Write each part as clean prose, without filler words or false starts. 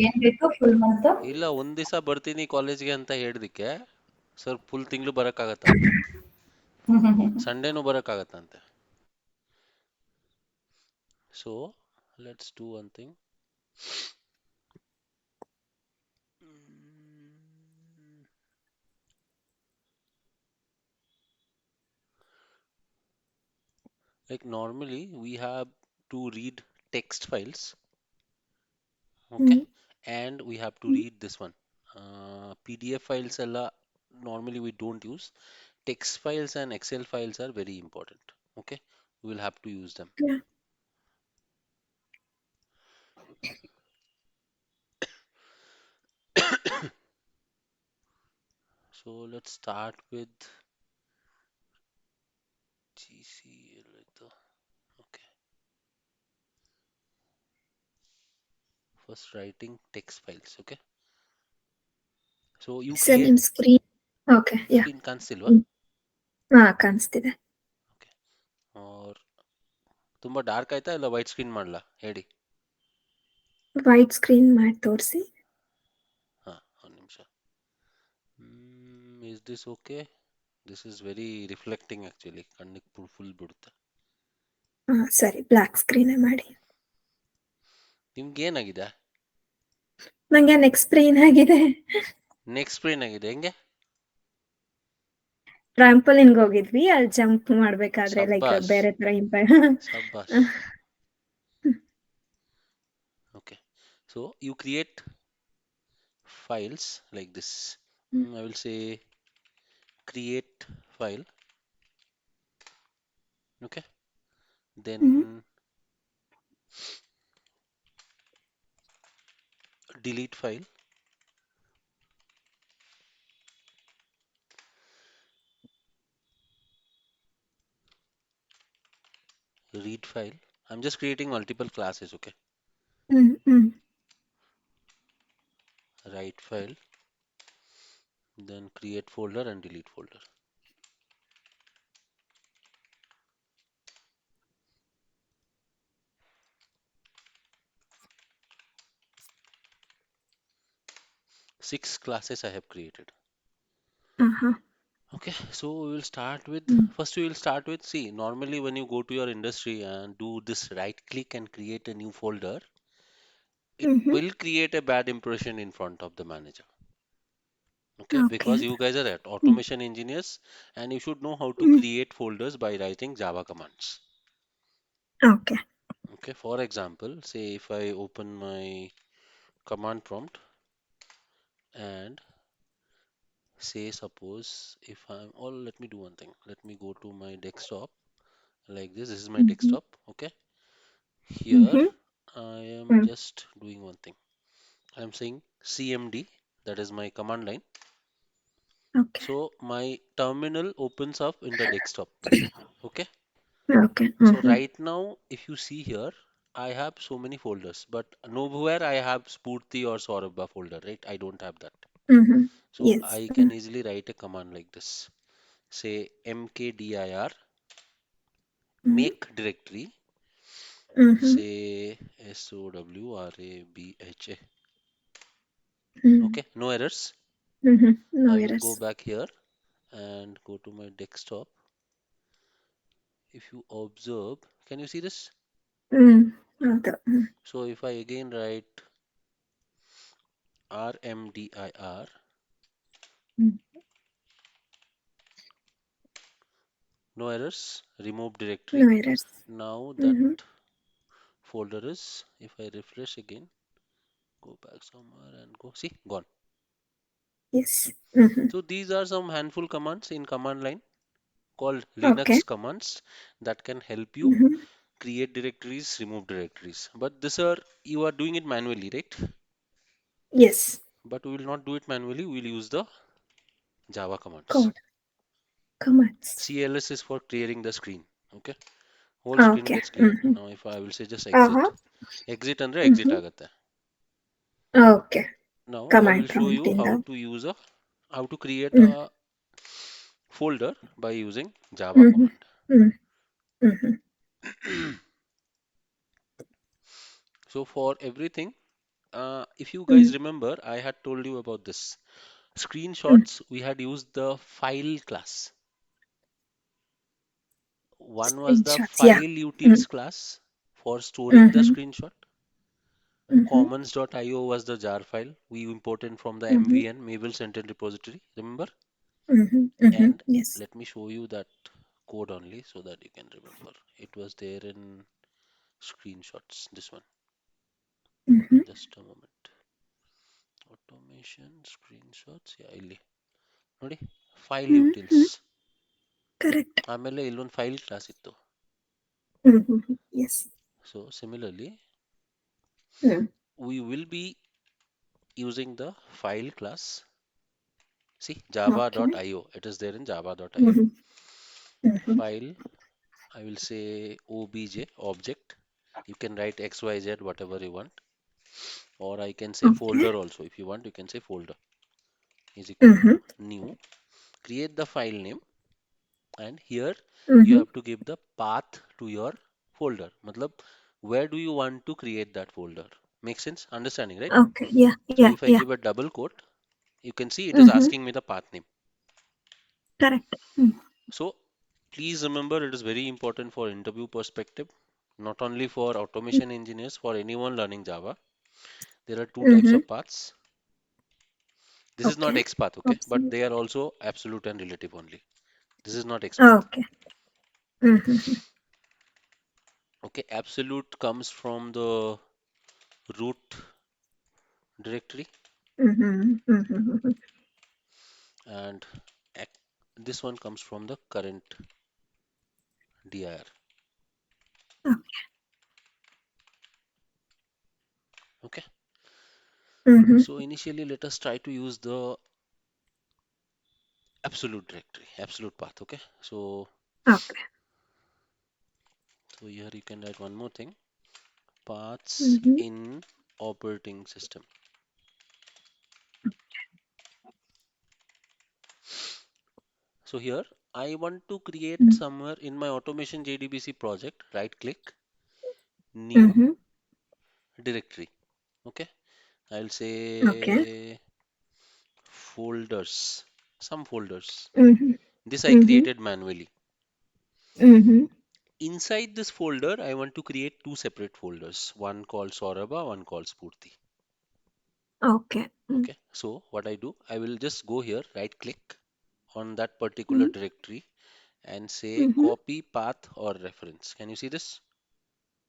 ಏನ್ ಬೇಕು full month? ಇಲ್ಲ, ಒಂದ್ ದಿವಸ ಬರ್ತೀನಿ ಕಾಲೇಜ್ಗೆ ಅಂತ ಹೇಳಿದಕ್ಕೆ ಸರ್ ಫುಲ್ ತಿಂಗಳು ಬರೋಕ್ಕಾಗತ್ತಂತೆ, ಸಂಡೇನೂ ಬರೋಕ್ಕಾಗತ್ತಂತೆ. So let's do one thing. Like normally we have to read text files, okay, and we have to read this one. PDF files ಎಲ್ಲ normally we don't use. Text files and Excel files are very important. Okay, we will have to use them. Yeah. So let's start with GCL. Okay, first writing text files. Okay, so you sir create ನಿಮ್ screen okay yeah screen ಕಾಣಿಸ್ತಿಲ್ವಾ? ಹಾ ಕಾಣಿಸ್ತಿದೆ. Okay, or ತುಂಬಾ dark ಆಯ್ತಾ ಇಲ್ಲ white screen ಮಾಡ್ಲಾ ಹೇಳಿ? White screen ಮಾಡಿ ತೋರಿಸಿ. ಹಾ, ಒಂದು ನಿಮಿಷ. Is this okay? This is very reflecting actually, ಕಣ್ಣಿಗೆ ಫುಲ್ ಬಿಡುತ್ತೆ. ಹಾ ಸರಿ, ಬ್ಲ್ಯಾಕ್ ಸ್ಕ್ರೀನೇ ಮಾಡಿ. ನಿಮ್ಗೆ ಏನಾಗಿದೆ? ನಂಗೆ ನೆಕ್ಸ್ಟ್ ಸ್ಕ್ರೀನ್ ಆಗಿದೆ. ನೆಕ್ಸ್ಟ್ ಸ್ಕ್ರೀನ್ ಆಗಿದೆ, ಹೆಂಗೆ? ಟ್ರಾಂಪೋಲಿನ್ಗೆ ಹೋಗಿದ್ವಿ, ಅಲ್ಲಿ ಜಂಪ್ ಮಾಡ್ಬೇಕಾದ್ರೆ ಲೈಕ್ ಶಬ್ಬಾಷ್ ಬೇರೆ ತರ ಶಬ್ಬಾಷ್. Okay, so you create files like this. I will say create file. Okay, then delete file. Read file. I'm just creating multiple classes. Okay, write file, then create folder and delete folder. Six classes I have created. Okay, so we will start with, first we will start with, see, normally when you go to your industry and do this right click and create a new folder, it will create a bad impression in front of the manager. Okay, because you guys are at automation engineers and you should know how to create folders by writing Java commands. Okay. Okay, for example, say if I open my command prompt and say suppose if I'm, or let me do one thing, let me go to my desktop like this is my desktop. Okay, here I am just doing one thing, I'm saying CMD, that is my command line. Okay. So my terminal opens up in the desktop. Okay, Okay. so right now if you see here I have so many folders, but nowhere I have Spurti or Saurabha folder, right? I don't have that. So Yes. I can easily write a command like this, say mkdir make directory, say SOWRABHA. Okay, no errors. No I will go errors. back here and go to my desktop. If you observe, can you see this? ಹೌದು. So if I again write RMDIR, no errors, remove directory. No errors. Now that folder is, if I refresh again, go back somewhere and go, see, gone. Yes. So these are some handful commands in command line called Okay. Linux commands that can help you create directories, remove directories. But this are, you are doing it manually, right? Yes. But we will not do it manually, we will use the Java commands. Code. Commands. CLS is for clearing the screen. Okay, whole screen Okay. gets cleared. Now if I will say just exit, exit andre exit agate. Okay. Now I will Command show prompt you in how the. to use a, how to create a folder by using Java command. So for everything, If you Mm. guys remember, I had told you about this. Screenshots, we had used the file class. One was the Screenshots. Yeah. file utils Mm. class for storing the Mm-hmm. screenshot. Mm-hmm. Commons.io was the jar file we imported from the Mm-hmm. MVN, Maven Central Repository, remember? Mm-hmm. Mm-hmm. And Yes. let me show you that code only so that you can remember. It was there in screenshots, this one. Mm-hmm. Just a moment. Automation, screenshots, yeah, ಇಲ್ಲಿ ನೋಡಿ file Mm-hmm. ಯೂಟಿಲ್ಸ್ Correct. ಆಮೇಲೆ ಇಲ್ಲೊಂದು file class ಇತ್ತು. Mm-hmm. Yes. So similarly, Mm. we will be using the file class. See, Okay. java.io. It is there in java.io. Mm-hmm. Mm-hmm. File, I will say obj, object. You can write xyz, whatever you want. Or I can say Okay. folder also. If you want, you can say folder is equal Mm-hmm. to new. Create the file name. And here you Mm-hmm. have to give the path to your folder. Matlab, where do you want to create that folder? Make sense? Understanding, right? Okay. Yeah. So Yeah. if I Yeah. give a double quote, you can see it is Mm-hmm. asking me the path name. Correct. Mm. So please remember, it is very important for interview perspective, not only for automation engineers, for anyone learning Java. There are two types Mm-hmm. of paths. This is not Okay. XPath, okay, but Absolutely. they are also absolute and relative only. This is not XPath. Okay. Mm-hmm. Okay, absolute comes from the root directory, Mm-hmm. Mm-hmm. and this one comes from the current dir. Okay, Mm-hmm. so initially let us try to use the absolute directory, absolute path. Okay, Okay. so here you can write one more thing, paths Mm-hmm. in operating system. So here I want to create somewhere in my automation JDBC project, right click, new Mm-hmm. directory. Okay, I'll Okay. say folders, some folders. Mm-hmm. This I Mm-hmm. created manually. Mm-hmm. Inside this folder, I want to create two separate folders, one called Saurabha, one called Spurti. Okay. Okay, so what I do, I will just go here, right click on that particular Mm-hmm. directory and say Mm-hmm. copy path or reference. Can you see this?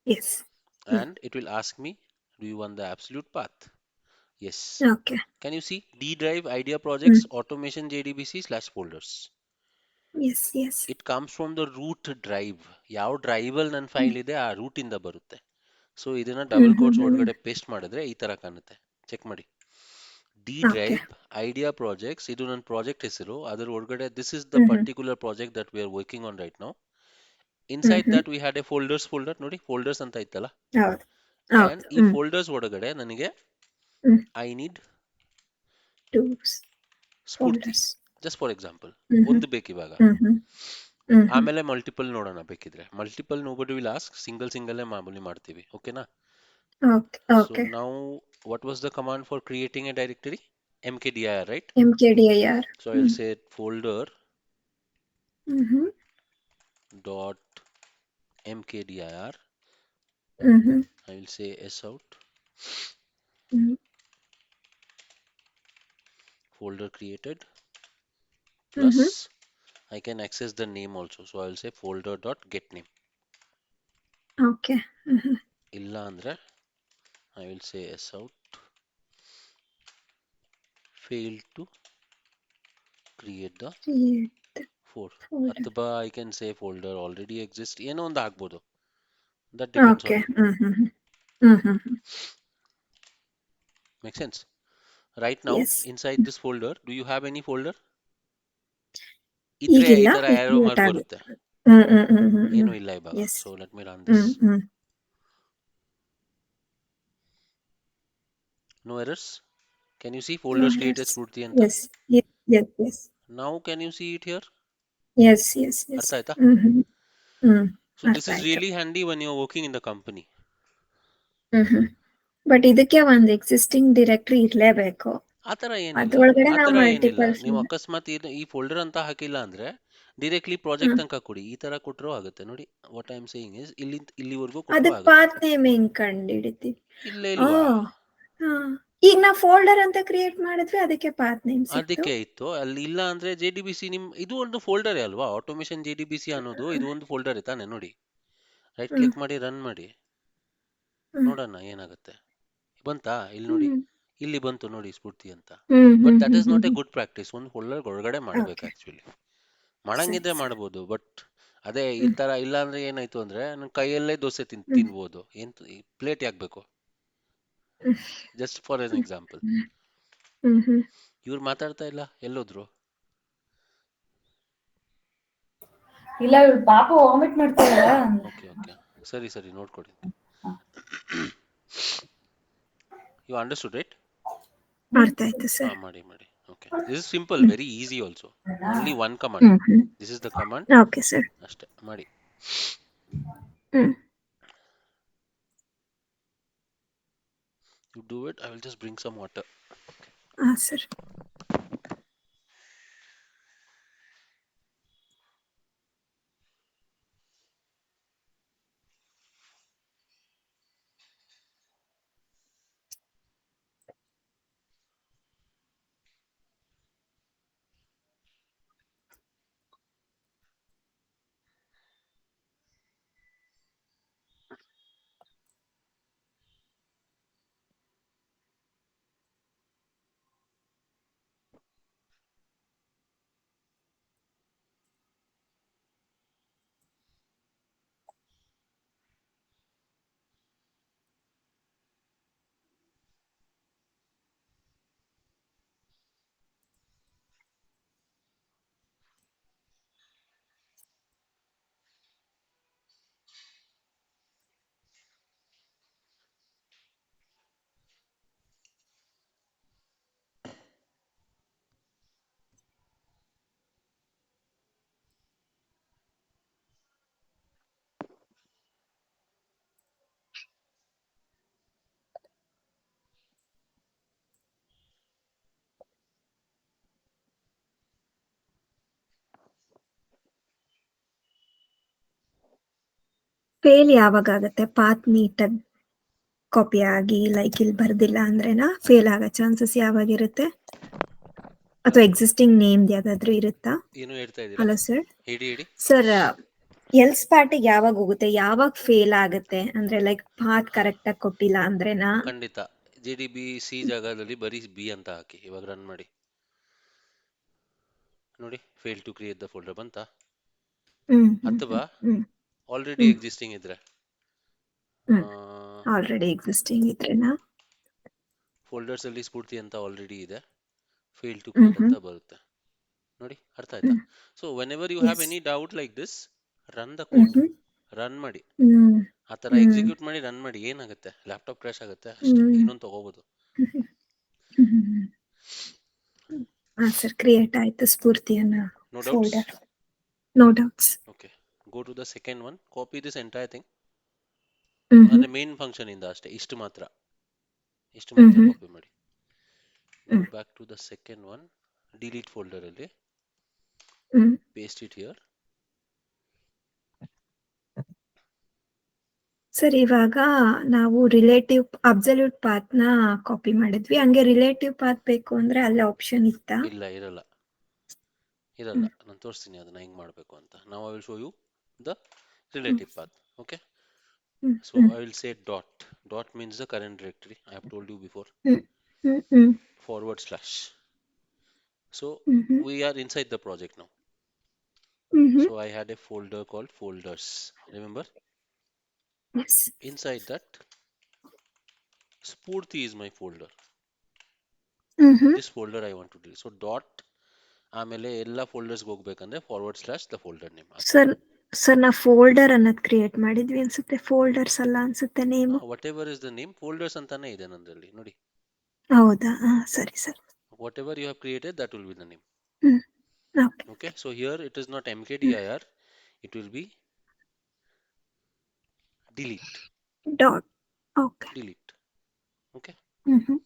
Yes. Mm. And it will ask me, do you want the absolute path? Yes. Okay. Can you see D drive idea projects Mm. automation JDBC slash folders? Yes. Yes. It comes from the root drive. ಯಾವ drive ಅಲ್ಲಿ ನನ್ನ Mm. File ಇದೆ ಆ root ಇಂದ ಬರುತ್ತೆ. So ಇದನ್ನ double quotes Mm-hmm. ಒಳಗಡೆ paste ಮಾಡಿದ್ರೆ ಈ ತರ ಕಾಣುತ್ತೆ. ಚೆಕ್ ಮಾಡಿ. D Okay. Drive idea projects ಇದು ನನ್ನ ಪ್ರಾಜೆಕ್ಟ್ ಹೆಸರು. ಅದರ ಒಳಗಡೆ this is the Mm-hmm. Particular project that we are working on right now. Inside Mm-hmm. That we had A folders folder ನೋಡಿ ಫೋಲ್ಡರ್ಸ್ ಅಂತ ಇತ್ತಲ್ಲ. ಹೌದು. ಅಂಡ್ ಹೌದು. ಈ ಫೋಲ್ಡರ್ಸ್ ಒಳಗಡೆ ನನಗೆ Mm. I need Two Spoorthi folders. Just for example Mm-hmm. ಒಂದು ಬೇಕಿವಾಗ. Mm-hmm. Mm-hmm. ಆಮೇಲೆ ಮಲ್ಟಿಪಲ್ ನೋಡೋಣ ಬೇಕಿದ್ರೆ. Multiple nobody will ask, single ಸಿಂಗಲ್ಲೇ ಮಾಮೂಲಿ ಮಾಡ್ತೀವಿ. ಓಕೆನಾ? Okay. So Okay. now what was the command for creating a directory? mkdir, right? MKDIR. So I'll Mm. say folder Mm-hmm. dot mkdir. Mm-hmm. I will say sout Mm-hmm. folder created Mm-hmm. plus I can access the name also. So I'll say folder dot get name. Okay. Mm-hmm. Illa andre I will say sout failed to create the Create for. folder. ಅಥವಾ I can say folder already exists. ಏನೋ ಒಂದು ಆಗ್ಬೋದು. That depends on Okay. you. Mm-hmm. Mm-hmm. Make sense? Right now, Yes. inside this folder, do you have any folder? ಇದ್ರೆ ಈ ಈಗಿಲ್ಲ. ತರ ಈಗ arrow create mark ಆಗುತ್ತೆ. ಬರುತ್ತೆ. ಹ್ಮ್ ಹ್ಮ್ ಹ್ಮ್ ಹ್ಮ್ ಏನು ಹ್ಮ್. ಇಲ್ಲ ಇವಾಗ. Yes. So let me run this. Hmm hmm. No errors. Can you see No folders created hurts. Spurti ಅಂತ? Yes. Yes. Yes. Yes. Now can you see it here? Yes. Yes. Yes. ಅರ್ಥ ಆಯ್ತಾ? ಹ್ಮ್ ಹ್ಮ್ ಹ್ಮ್. So this ಅರ್ಥ is ಆಯ್ತು. really handy when you're working in the company. Hmm hmm. But ಇದಕ್ಕೆ ಒಂದು existing directory ಇರಲೇಬೇಕು. ಆ ಥರ ಏನಿಲ್ಲ, ಅದ್ರೊಳಗಡೆ ಆ ನಾವು ಥರ ಏನಿಲ್ಲ. ಮಲ್ಟಿಪಲ್ ನೀವು ಅಕಸ್ಮಾತ್ ಈ ಫೋಲ್ಡರ್ ಅಂತ ಹಾಕಿಲ್ಲ ಅಂದ್ರೆ ಡೈರೆಕ್ಟ್ಲಿ ಪ್ರಾಜೆಕ್ಟ್ ತನಕ ಕೊಡಿ, ಈ ತರ ಕೊಟ್ಟರು ಆಗುತ್ತೆ. ನೋಡಿ, what I am saying is ಇಲ್ಲಿವರೆಗೂ ಕೊಟ್ಟರು ಅದಕ್ಕೆ ಆಗುತ್ತೆ. ಪಾತ್ ನೇಮ್ ಹೆಂಗ್ ಕಂಡಿಡಿತೀವಿ? ಇಲ್ಲೇ ಓ ಇಲ್ವಾ? ಈಗ ನಾವು ಫೋಲ್ಡರ್ ಅಂತ ಕ್ರಿಯೇಟ್ ಮಾಡಿದ್ವಿ, ಅದಕ್ಕೆ ಪಾತ್ ನೇಮ್ ಸಿಕ್ತು. ಅದಕ್ಕೆ ಇತ್ತು. ಅಲ್ಲಿ ಇಲ್ಲ ಅಂದ್ರೆ JDBC ನಿಮ್ ಇದು ಒಂದು ಫೋಲ್ಡರ್ ಅಲ್ವಾ, ಆಟೋಮೇಷನ್ JDBC ಅನ್ನೋದು ಇದು ಒಂದು ಫೋಲ್ಡರ್ ತಾನೆ. ನೋಡಿ, ರೈಟ್ ಕ್ಲಿಕ್ ಮಾಡಿ ರನ್ ಮಾಡಿ ನೋಡೋಣ ಏನಾಗುತ್ತೆ. ಬಂತಾ? ಇಲ್ಲಿ ನೋಡಿ, ಇಲ್ಲಿ ಬಂತು ನೋಡಿ ಸ್ಫೂರ್ತಿ ಅಂತ. But that is not A good practice. ಒಂದು ಫೋಲ್ಡರ್ ಹೊರಗಡೆ ಮಾಡ್ಬೇಕು ಆಕ್ಚುಲಿ. ಮಾಡಂಗಿದ್ರೆ ಮಾಡ್ಬೋದು, ಬಟ್ ಅದೇ ಈ ತರ ಇಲ್ಲ ಅಂದ್ರೆ ಏನಾಯ್ತು ಅಂದ್ರೆ ನನ್ ಕೈಯಲ್ಲೇ ದೋಸೆ ತಿನ್ಬೋದು. ಏನ್ ಪ್ಲೇಟ್ ಯಾಕ್ಬೇಕು? Just for an example. ಇವ್ರು ಮಾತಾಡ್ತಾ ಇಲ್ಲ, ಎಲ್ಲೋದ್ರು? ಇಲ್ಲ, ಇವಳು ಪಾಪ ವಾಮಿಟ್ ಮಾಡ್ತಾಳಲ್ಲ. ಓಕೆ ಓಕೆ, ಸರಿ ಸರಿ, ನೋಡ್ಕೊಡಿ. You understood right? ಅರ್ಥ ಆಯ್ತು ಹಾ, ಸರ್. ಮಾಡಿ ಮಾಡಿ. Okay, this is simple, very easy also. Only one command. This is the command. Okay sir. ಅಷ್ಟೇ ಮಾಡಿ. You do it. I will just bring some water. Sir. Fail ಯಾವಾಗ ಆಗುತ್ತೆ? Path ನೀಟಾಗಿ ಕಾಪಿ ಆಗಿ ಲೈಕ್ ಇಲ್ಲಿ ಬರ್ದಿಲ್ಲ ಅಂದ್ರೆನಾ fail ಆಗೋ chances ಯಾವಾಗಿರುತ್ತೆ? ಅಥವಾ existing name ಯಾವ್ದಾದ್ರು ಇರುತ್ತಾ? ಏನು ಹೇಳ್ತಾ ಇದ್ದೀರಾ? Hello sir. ಹೇಳಿ ಹೇಳಿ ಸರ್, ಎಲ್ಸ್ ಪಾರ್ಟಿಗೆ ಯಾವಾಗ ಹೋಗುತ್ತೆ? ಯಾವಾಗ ಫೇಲ್ ಆಗುತ್ತೆ ಅಂದ್ರೆ ಲೈಕ್ ಪಾತ್ ಕರೆಕ್ಟ್ ಆಗಿ ಕೊಟ್ಟಿಲ್ಲ ಅಂದ್ರೆನಾ? ಖಂಡಿತ. JDBC ಜಾಗದಲ್ಲಿ ಬರೀ ಬಿ ಅಂತ ಹಾಕಿ, ಇವಾಗ ರನ್ ಮಾಡಿ ನೋಡಿ. Fail to create the folder ಬಂತಾ? ಅಥವಾ ಆಲ್ರೆಡಿ ಎಕ್ಸಿಸ್ಟಿಂಗ್ ಇದ್ರೆ ಆಲ್ರೆಡಿ ಎಕ್ಸಿಸ್ಟಿಂಗ್ ಇದ್ರೆನಾ? ಫೋಲ್ಡರ್ಸ್ ಅಲ್ಲಿ ಸ್ಫೂರ್ತಿ ಅಂತ ಆಲ್ರೆಡಿ ಇದೆ, ಫೇಲ್ ಟು ಕ್ರಿಯೇಟ್ ಅಂತ ಬರುತ್ತೆ ನೋಡಿ. ಅರ್ಥ ಆಯ್ತಾ? So whenever you have any doubt like this, run the code, run ಮಾಡಿ. ಆ ಥರ ಎಕ್ಸಿಕ್ಯೂಟ್ ಮಾಡಿ ರನ್ ಮಾಡಿ. ಏನಾಗುತ್ತೆ? ಲ್ಯಾಪ್ಟಾಪ್ ಕ್ರ್ಯಾಶ್ ಆಗುತ್ತೆ ಅಷ್ಟೇ, ಇನ್ನೊಂದು ತಗೋಬೋದು. ಸರ್, ಕ್ರಿಯೇಟ್ ಆಯ್ತು ಸ್ಫೂರ್ತಿಯನ್ನ no doubts? Folder. No doubts. Okay, go to the second one, copy this entire thing. ಅಂದ್ರೆ ಮೇನ್ ಫಂಕ್ಷನ್ ಇಂದ ಅಷ್ಟೇ, ಇಷ್ಟು ಮಾತ್ರ ಕಾಪಿ ಮಾಡಿ. Go back to the second one, delete folder ಅಲ್ಲಿ ಪೇಸ್ಟ್ ಇಟ್ ಹಿಯರ್. ಸರ್, ಇವಾಗ ನಾವು ರಿಲೇಟಿವ್ ಅಬ್ಸಲ್ಯೂಟ್ ಪಾತ್ ನ ಕಾಪಿ ಮಾಡಿದ್ವಿ. ಹಂಗೆ ರಿಲೇಟಿವ್ ಪಾತ್ ಬೇಕು ಅಂದ್ರೆ ಅಲ್ಲೇ ಆಪ್ಷನ್ ಇತ್ತಾ? ಇಲ್ಲ, ಇರಲ್ಲ. ನಾನು ತೋರಿಸ್ತೀನಿ ಅದನ್ನ ಹೆಂಗ್ ಮಾಡಬೇಕು ಅಂತ. ನಾವು I will show you the relative path. Okay, so I will say dot means the current directory. I have told you before. Forward slash. So we are inside the project now. So I had a folder called folders, remember? Yes. Inside that, Spurti is my folder. This folder I want to delete. So dot ಆಮೇಲೆ ಎಲ್ಲ ಫೋಲ್ಡರ್ಸ್ಗೆ ಹೋಗ್ಬೇಕಂದ್ರೆ forward slash the folder name. Sir, ನಾ folder ಅನ್ನೋದು create ಮಾಡಿದ್ವಿ ಅನ್ಸುತ್ತೆ, folders ಅಲ್ಲ ಅನ್ಸುತ್ತೆ name. Whatever is the name, folders ಅಂತಾನೆ ಇದೆ ನಂದ್ರಲ್ಲಿ ನೋಡಿ. ಹೌದಾ? ಸರಿ sir. Whatever you have created, that will be the name. Okay, so here it is not mkdir, it will be delete. Dot. Okay. Delete. Okay, hmm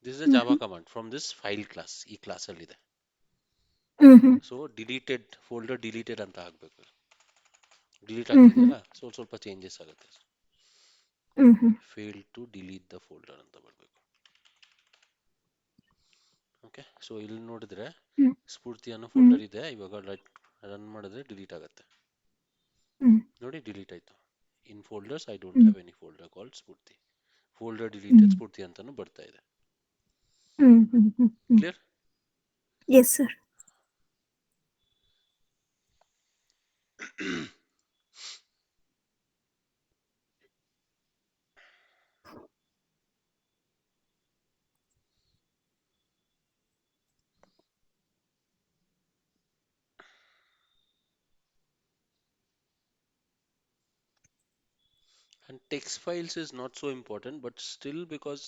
this is a Java command from this file class, ಈ class ಅಲ್ಲಿ ಇದೆ. Hmm so deleted folder deleted ಅಂತ ಹಾಕ್ಬೇಕು. Delete hmm hmm ಆಗ್ತಿದೆಯಲ್ಲ, ಸ್ವಲ್ಪ changes ಆಗುತ್ತೆ. Hmm fail to delete the folder ಅಂತ ಬರಬೇಕು. ಓಕೆ, ಸೊ ಇಲ್ಲಿ ನೋಡಿದ್ರೆ ಹ್ಮ್ ಸ್ಫೂರ್ತಿ ಅನ್ನೋ ಹ್ಮ್ ಫೋಲ್ಡರ್ ಇದೆ. ಇವಾಗ ರನ್ ಮಾಡಿದ್ರೆ ಡಿಲೀಟ್ ಆಗುತ್ತೆ. ಹ್ಮ್ ನೋಡಿ, ಡಿಲೀಟ್ ಆಯ್ತು. In folders I don't hmm have any folder called Spoorthi. Folder hmm deleted Spoorthi ಅಂತಾನು ಬರ್ತಾ ಇದೆ. Hmm clear? Yes sir. And text files is not so important, but still, because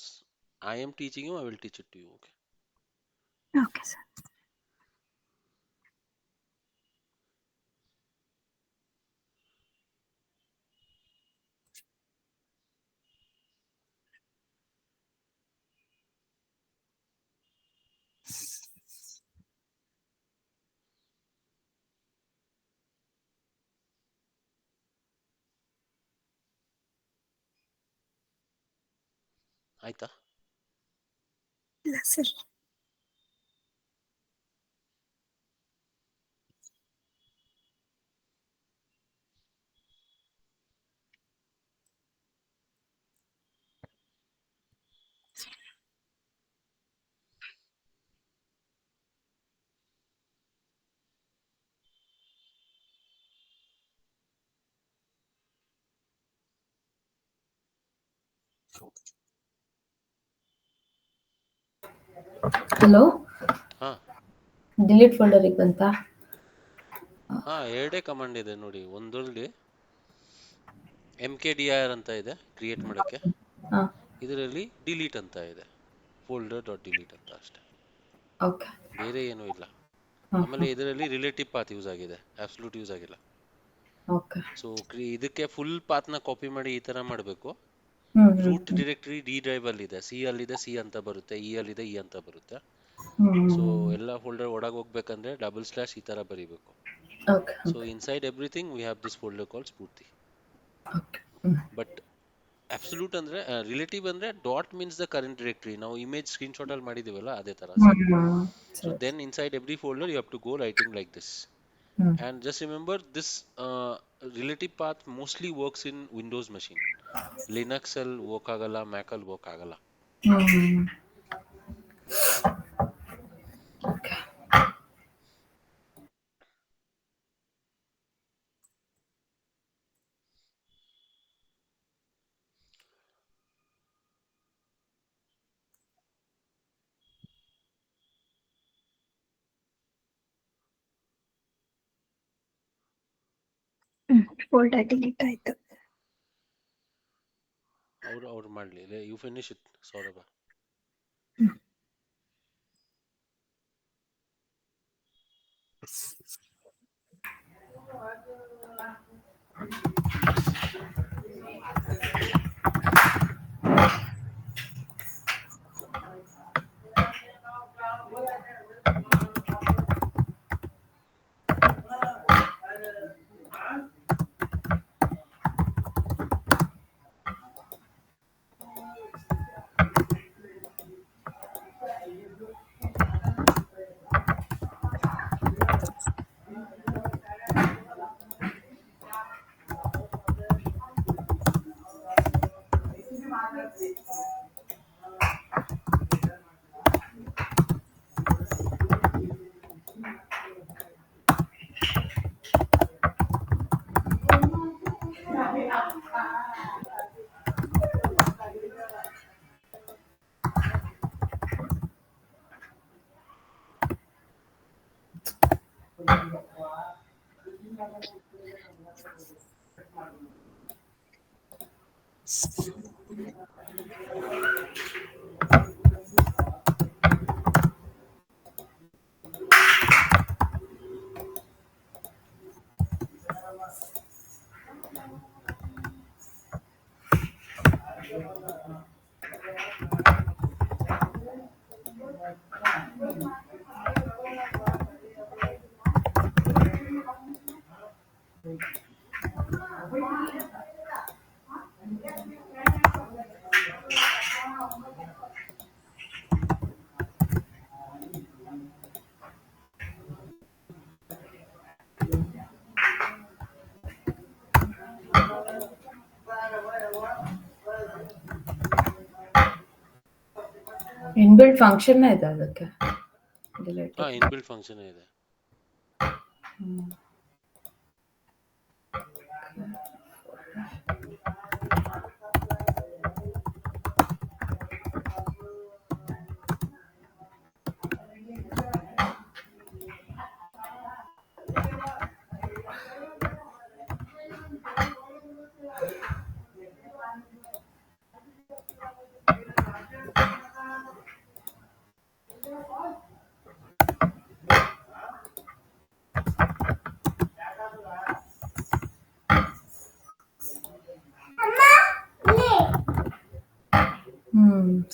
I am teaching you, I will teach it to you. Okay. Okay sir. ಆಯ್ತಾ? ಇಲ್ಲ sir. Hello, ಹಾ delete ಫೋಲ್ಡರಿಗೆ ಬಂತಾ? ಹಾ, ಎರಡೇ command ಇದೆ ನೋಡಿ. ಒಂದರಲ್ಲಿ MKDIR ಅಂತ ಇದೆ ಕ್ರಿಯೇಟ್ ಮಾಡಕ್ಕೆ, ಹಾ, ಇದರಲ್ಲಿ ಡಿಲೀಟ್ ಅಂತ ಇದೆ, ಫೋಲ್ಡರ್ ಡಾಟ್ ಡಿಲೀಟ್ ಅಂತ ಅಷ್ಟೇ, ಓಕೆ. ಬೇರೆ ಏನೂ ಇಲ್ಲ. ಹಾ, ಆಮೇಲೆ ಇದರಲ್ಲಿ ರಿಲೇಟಿವ್ ಪಾತ್ ಯೂಸ್ ಆಗಿದೆ, ಅಬ್ಸಲ್ಯೂಟ್ ಯೂಸ್ ಆಗಿಲ್ಲ. ಓಕೆ. ಸೊ ಇದಕ್ಕೆ ಫುಲ್ ಪಾತ್ನ ಕಾಪಿ ಮಾಡಿ ಈ ತರ ಮಾಡಬೇಕು. ಹ್ಮ್ ರೂಟ್ ಹ್ಮ್ ಡೈರೆಕ್ಟರಿ ಡಿ ಡ್ರೈವ್ ಅಲ್ಲಿ ಇದೆ, ಸಿ ಅಲ್ಲಿದೆ ಸಿ ಅಂತ ಬರುತ್ತೆ, ಇ ಅಲ್ಲಿದೆ ಇ ಅಂತ ಬರುತ್ತೆ. ಸೊ ಹ್ಮ್ ಎಲ್ಲ ಫೋಲ್ಡರ್ ಒಳಗೆ ಹೋಗ್ಬೇಕಂದ್ರೆ ಡಬಲ್ ಸ್ಲಾಶ್ ಈ ತರ ಬರೀಬೇಕು. Okay so inside everything we have this folder called Spoorthi. Okay. Hmm but absolute ಅಂದ್ರೆ ರಿಲೇಟಿವ್ ಅಂದ್ರೆ dot means the current directory. ನಾವು ಇಮೇಜ್ ಸ್ಕ್ರೀನ್ಶಾಟ್ ಅಲ್ಲಿ ಮಾಡಿದೀವಲ್ಲ ಅದೇ ತರ ಸೇಮ್. So ಸರಿ. then inside every folder you have to go writing like this. Hmm And just remember this relative path mostly works in Windows machine. Linux ಅಲ್ಲಿ work ಆಗಲ್ಲ, Mac ಅಲ್ಲಿ work ಆಗಲ್ಲ. ಹ್ಮ್ okay. Folder delete ಆಯ್ತು. ಅವ್ರು ಮಾಡ್ಲಿ. You finish it, Saurabh. Inbuilt function ಇದೆ ಅದಕ್ಕೆ delete. Inbuilt function ಇದೆ.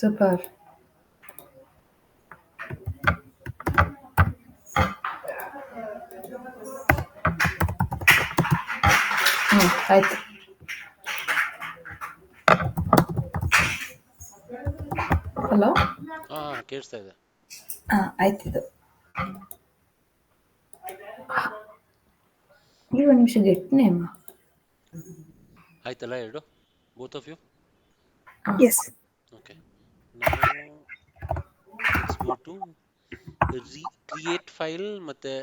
ಸೂಪರ್. ಆಯ್ತು. ಹಲೋ. ಕೇಳಿಸ್ತಾ ಇದೆ. ಆಯ್ತಿದು. ಈ ಒಂದು ನಿಮಿಷ ಗೆಟ್ ನೇಮ್ ಆಯ್ತಲ್ಲ ಎರಡು, both of you. Yes. Okay, now let's go to create file ಮತ್ತೆ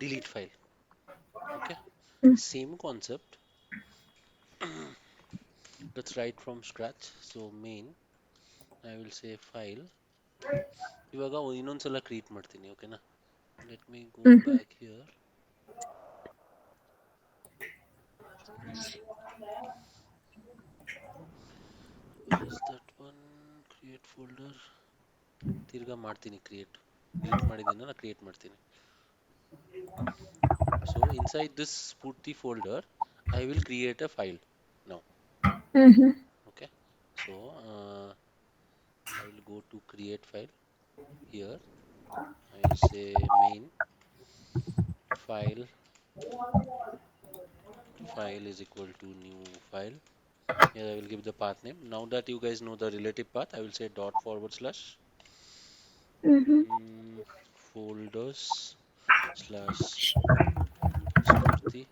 delete file. Okay, same concept. Let's write from scratch. So main, I will say file. ಇವಾಗ ಇನ್ನೊಂದ್ಸಲ ಕ್ರಿಯೇಟ್ ಮಾಡ್ತೀನಿ. ಓಕೆನಾ? Let me go back here. Where is that one? Create folder. ತಿರ್ಗಾ ಮಾಡ್ತೀನಿ create. Delete ಮಾಡಿದ್ದೀನಲ್ಲ, create ಮಾಡ್ತೀನಿ. So inside this Spurti folder, I will create a file now. Okay, so I will go to create file. Here I will say main file is equal to new file. Here I will give the path name. Now that you guys know the relative path, I will say dot / folders / Spurti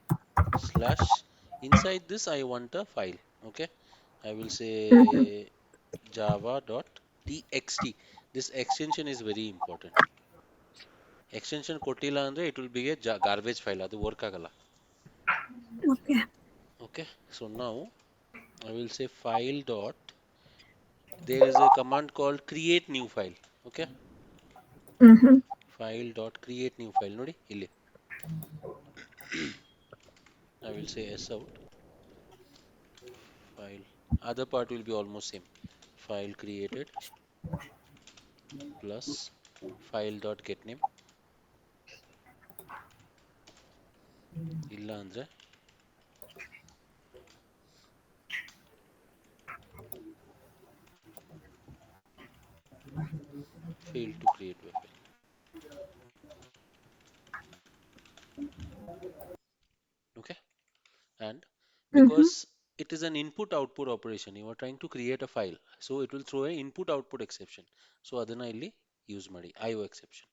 / inside this I want a file. Okay, I will say java.txt. This extension is very important. Extension ಕೊಟ್ಟಿಲ್ಲ ಅಂದ್ರೆ it will be a garbage file. ಅದು work ಆಗಲ್ಲ. Okay, so now I will say file dot. There is a command called create new file. Okay, file dot create new file. ನೋಡಿ ಇಲ್ಲಿ. I will say s out. File. Other part will be almost same. File created plus file dot get name. ಇಲ್ಲ ಅಂದ್ರೆ fail to create web file. Okay, and because it is an input output operation, you are trying to create a file, so it will throw a input output exception. So ಅದನ್ನ ಇಲ್ಲಿ use ಮಾಡಿ, IO exception.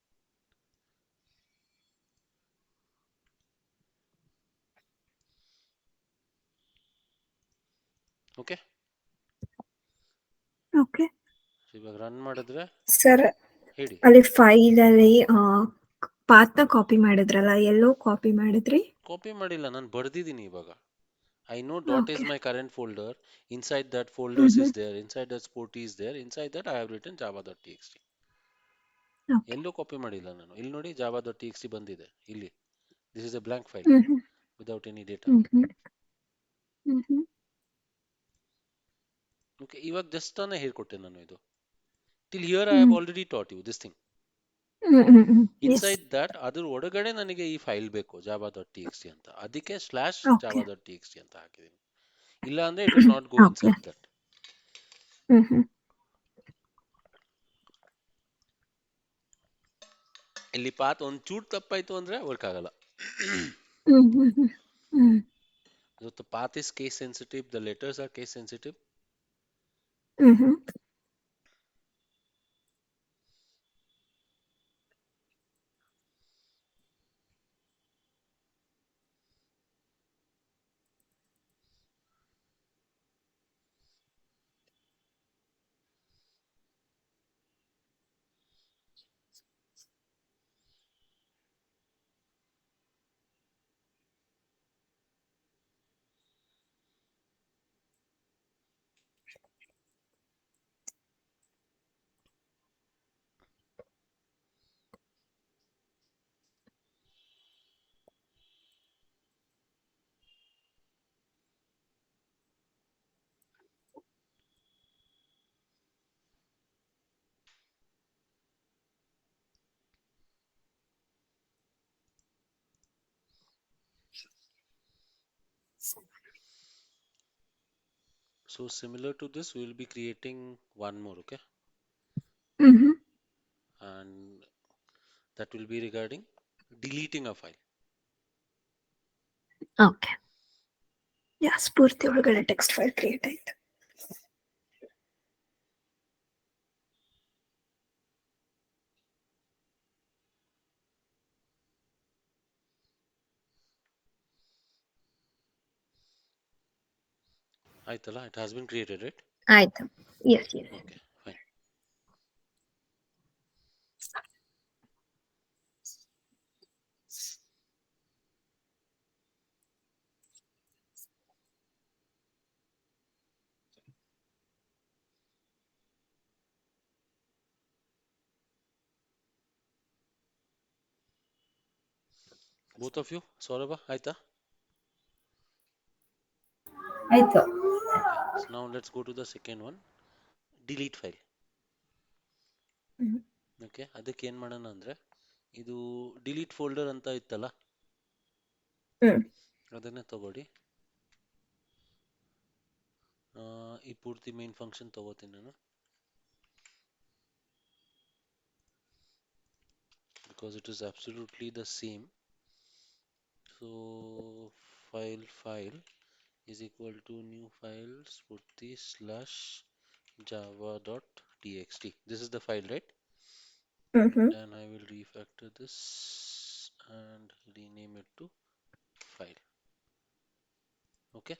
Okay, okay ಇವಾಗ run ಮಾಡಿದ್ರೆ sir, ಹೇಳಿ. ಅಲ್ಲಿ file ಅಲ್ಲಿ ಪಾತ್ನ copy ಮಾಡಿದ್ರಲ್ಲ, ಎಲ್ಲೋ copy ಮಾಡಿದ್ರಿ? ಕಾಪಿ ಮಾಡಿಲ್ಲ, ನಾನು ಬರ್ದಿದ್ದೀನಿ ಇವಾಗ. I know dot is my current folder. Inside that folders is there. Inside that Spurti is there. Inside that I have written java.txt. ಎಲ್ಲೂ ಕಾಪಿ ಮಾಡಿಲ್ಲ ನಾನು. ಇಲ್ಲಿ ನೋಡಿ java.txt ಬಂದಿದೆ ಇಲ್ಲಿ. This is a blank file without any data. Okay, ಇವಾಗ just ತಾನೇ ಹೇಳ್ಕೊಟ್ಟೆ ನಾನು ಇದು. Till here I have already taught you this thing. Inside that ಅದ್ರ ಒಳಗಡೆ ನನಗೆ ಈ ಫೈಲ್ ಬೇಕು java.txt ಅಂತ, ಅದಕ್ಕೆ /java.txt ಅಂತ ಹಾಕಿದ್ದೀನಿ. ಇಲ್ಲ ಅಂದ್ರೆ it will not go inside that. ಇಲ್ಲಿ ಪಾತ್ ಒಂದ್ ಚೂಟ್ ತಪ್ಪಾಯ್ತು ಅಂದ್ರೆ ವರ್ಕ್ ಆಗಲ್ಲ. So the path is case sensitive, the letters are case sensitive. So similar to this, we will be creating one more, okay? Mm-hmm. And that will be regarding deleting a file. Okay yeah Spoorthi ಒಳಗಡೆ text file create ಆಯ್ತು. Aitala, it has been created, right? ಆಯ್ತು. Yes yes. Okay, fine. Both of you, Saurabha, Aita? ಆಯ್ತು. Okay, so now let's go to the second one, delete file. Hmm. Okay, ಅದಕ್ಕೆ ಏನ್ ಮಾಡೋಣ ಅಂದ್ರೆ ಇದು delete folder ಅಂತ ಇತ್ತಲ್ಲ, ಹ್ಮ್. ಅದನ್ನೇ ತಗೊಳ್ಳಿ. ಈ ಪೂರ್ತಿ ಮೇನ್ ಫಂಕ್ಷನ್ ತಗೋತೀನಿ ನಾನು, because it is absolutely the same. So file is equal to new file spurti slash java.txt. This is the file, right? Mm-hmm. And I will refactor this and rename it to file. Okay,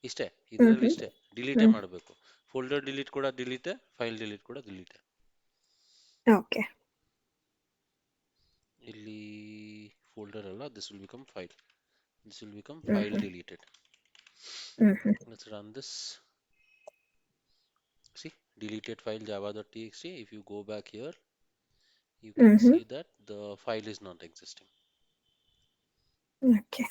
ಇಷ್ಟೇ, ಇದರಲ್ಲಿ ಇಷ್ಟೇ, ಡಿಲೀಟೇ ಮಾಡಬೇಕು. Folder delete ಕೂಡ ಡಿಲೀಟೇ, file delete ಕೂಡ ಡಿಲೀಟೇ. Okay. ಇಲ್ಲಿ folder ಅಲ್ಲ, this will become file. This will become file deleted. Let's run this. See, deleted file java.txt. If you go back here, you can see that the file is not existing. Okay.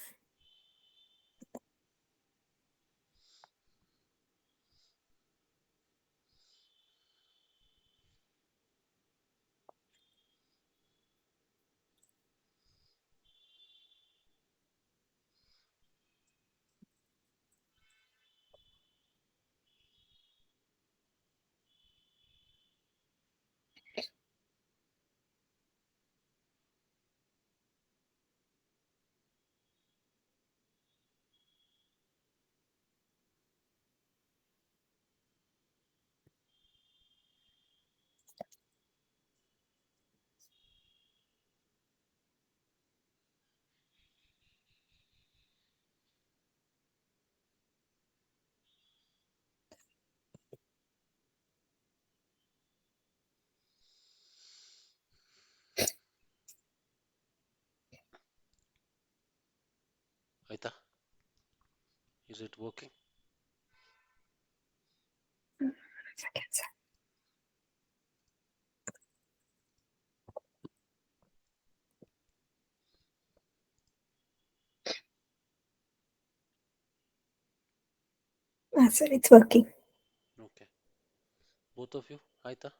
ಆಯ್ತಾ? Is it working? Sir it's working. Okay, both of you, ಆಯ್ತಾ?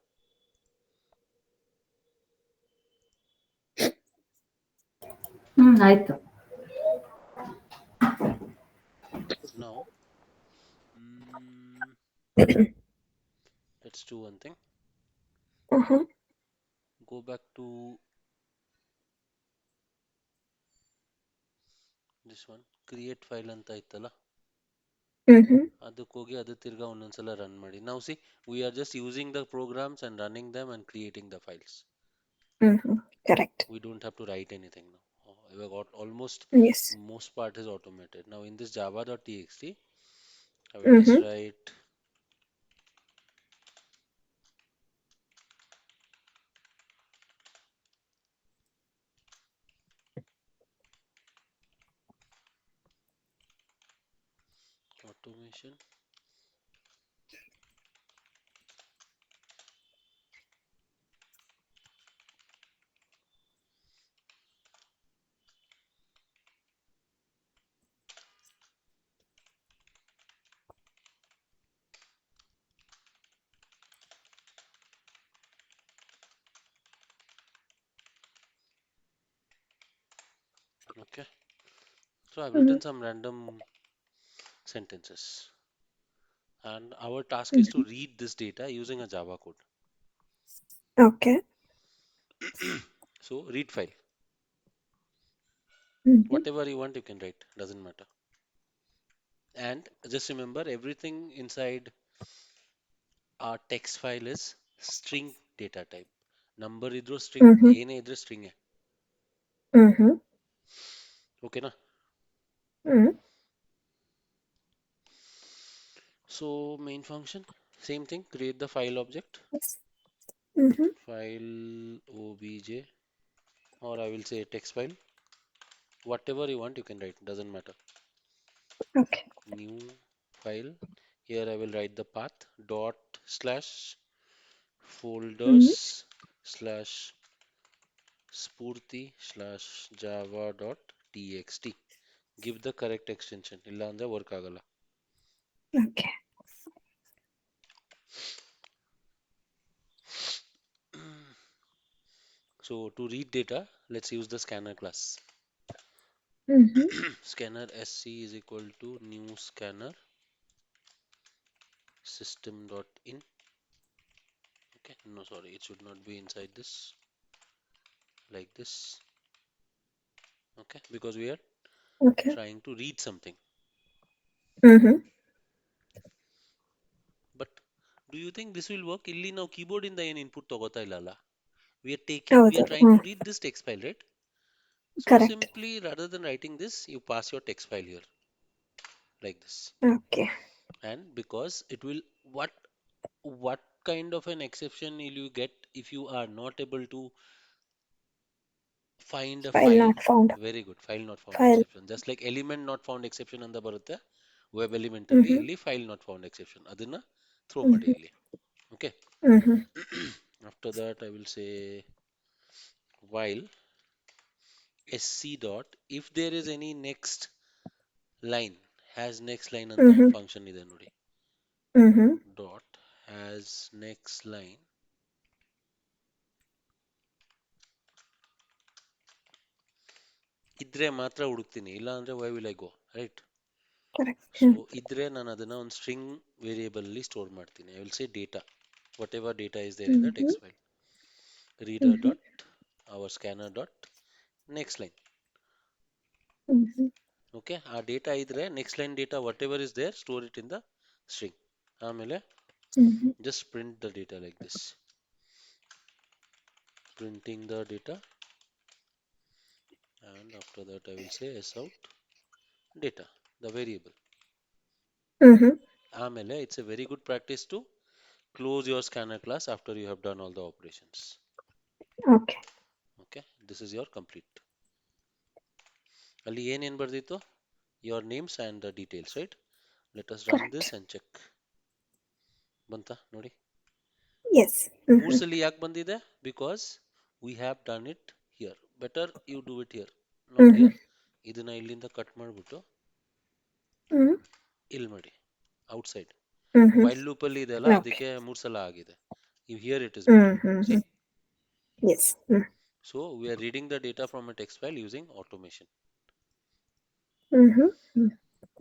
ಆಯ್ತು. Now let's do one thing. Go back to this one, create file ಅಂತ ಇತ್ತಲ್ಲ, ಅದಕ್ಕೆ ಹೋಗಿ ಅದು ತಿರ್ಗಾ ಒಂದೊಂದ್ಸಲ ರನ್ ಮಾಡಿ. Now see, we are just using the programs and running them and creating the files. Correct. We don't have to write anything now. We got almost yes. most part is automated. Now in this java.txt, I will just write automation Okay, so I've written some random sentences, and our task is to read this data using a Java code. Okay. So read file, Mhm. whatever you want you can write, doesn't matter. And just remember, everything inside our text file is string data type. Number idro string, Mhm. ಏನೇ ಇದ್ರೆ string ಏ. Mhm. Okay na? Mhm. So main function, same thing, create the file object, Yes. Mhm. file obj, or I will say text file, whatever you want you can write, doesn't matter. Okay. New file, here I will write the path dot slash folders Mhm. slash spurti slash java dot txt. Give the correct extension, ಇಲ್ಲ ಅಂದ್ರೆ work ಆಗಲ್ಲ. Okay. So to read data, let's use the scanner class. Mhm. Scanner sc is equal to new scanner system dot in. Okay, no, sorry, it should not be inside this, like this. Okay, because we are Okay. trying to read something. Mhm. But do you think this will work? ಇಲ್ಲಿ ನಾವು keyboard ಇಂದ ಏನು input ತಗೋತಾ ಇಲ್ಲಲ್ಲ. We ಹೌದು. are trying to read this text file, right? So Correct. simply, rather than writing this, you pass your text file here, like this. Okay. And because it will, what kind of an exception will you get if you are not able to find a File file? not found. Very good, file not found File. exception. Just like element not found exception ಅಂತ ಬರುತ್ತೆ web element ಅಲ್ಲಿ, Mhm. ಇಲ್ಲಿ file not found exception, ಅದನ್ನ throw ಮಾಡಿ Mhm. ಇಲ್ಲಿ. Okay. Mhm. After that I will say while sc dot, if there is any next line, has next line ಅಂತ ಒಂದು Mhm. Function ಇದೆ ನೋಡಿ, Mhm. dot has next line, ಇದ್ರೆ ಮಾತ್ರ ಹುಡುಕ್ತೀನಿ, ಇಲ್ಲ ಅಂದ್ರೆ why will I go, right? Correct. So ಇದ್ರೆ ನಾನು ಅದನ್ನ ಒಂದು ಸ್ಟ್ರಿಂಗ್ ವೇರಿಯೇಬಲ್ ಅಲ್ಲಿ ಸ್ಟೋರ್ ಮಾಡ್ತೀನಿ. I will say data, whatever data is there in the Mhm. Text file, reader Mhm. dot our scanner dot next line. Mhm. Okay, ಆ data ಇದ್ರೆ next line data whatever is there, store it in the string. ಆಮೇಲೆ Mhm. just print the data like this, printing the data, and after that I will say s out data, the variable. Mhm. ಆಮೇಲೆ it's a very good practice to close your scanner class after you have done all the operations. Okay. Okay, this is your complete. ಅಲ್ಲಿ ಏನೇನು ಬರ್ದಿತ್ತು, your names and the details, right? Let us run this Correct. and check. ಬಂತಾ ನೋಡಿ. Yes. ಮೂರು Mhm. ಸಲ ಯಾಕೆ ಬಂದಿದೆ? Because we have done it here. Better you do it here, not Mhm. Here. ಇದನ್ನ ಇಲ್ಲಿಂದ ಕಟ್ ಮಾಡಿಬಿಟ್ಟು Mhm. ಇಲ್ಲಿ ಮಾಡಿ, ಔಟ್ಸೈಡ್. Mhm. ವೈಲ್ ಲೂಪ್ ಅಲ್ಲಿ ಇದೆಯಲ್ಲ, Okay. ಅದಕ್ಕೆ 3 ಸಲ ಆಗಿದೆ. Here it is better. C, Mhm. Yes. So we are reading the data from a text file using automation Mhm.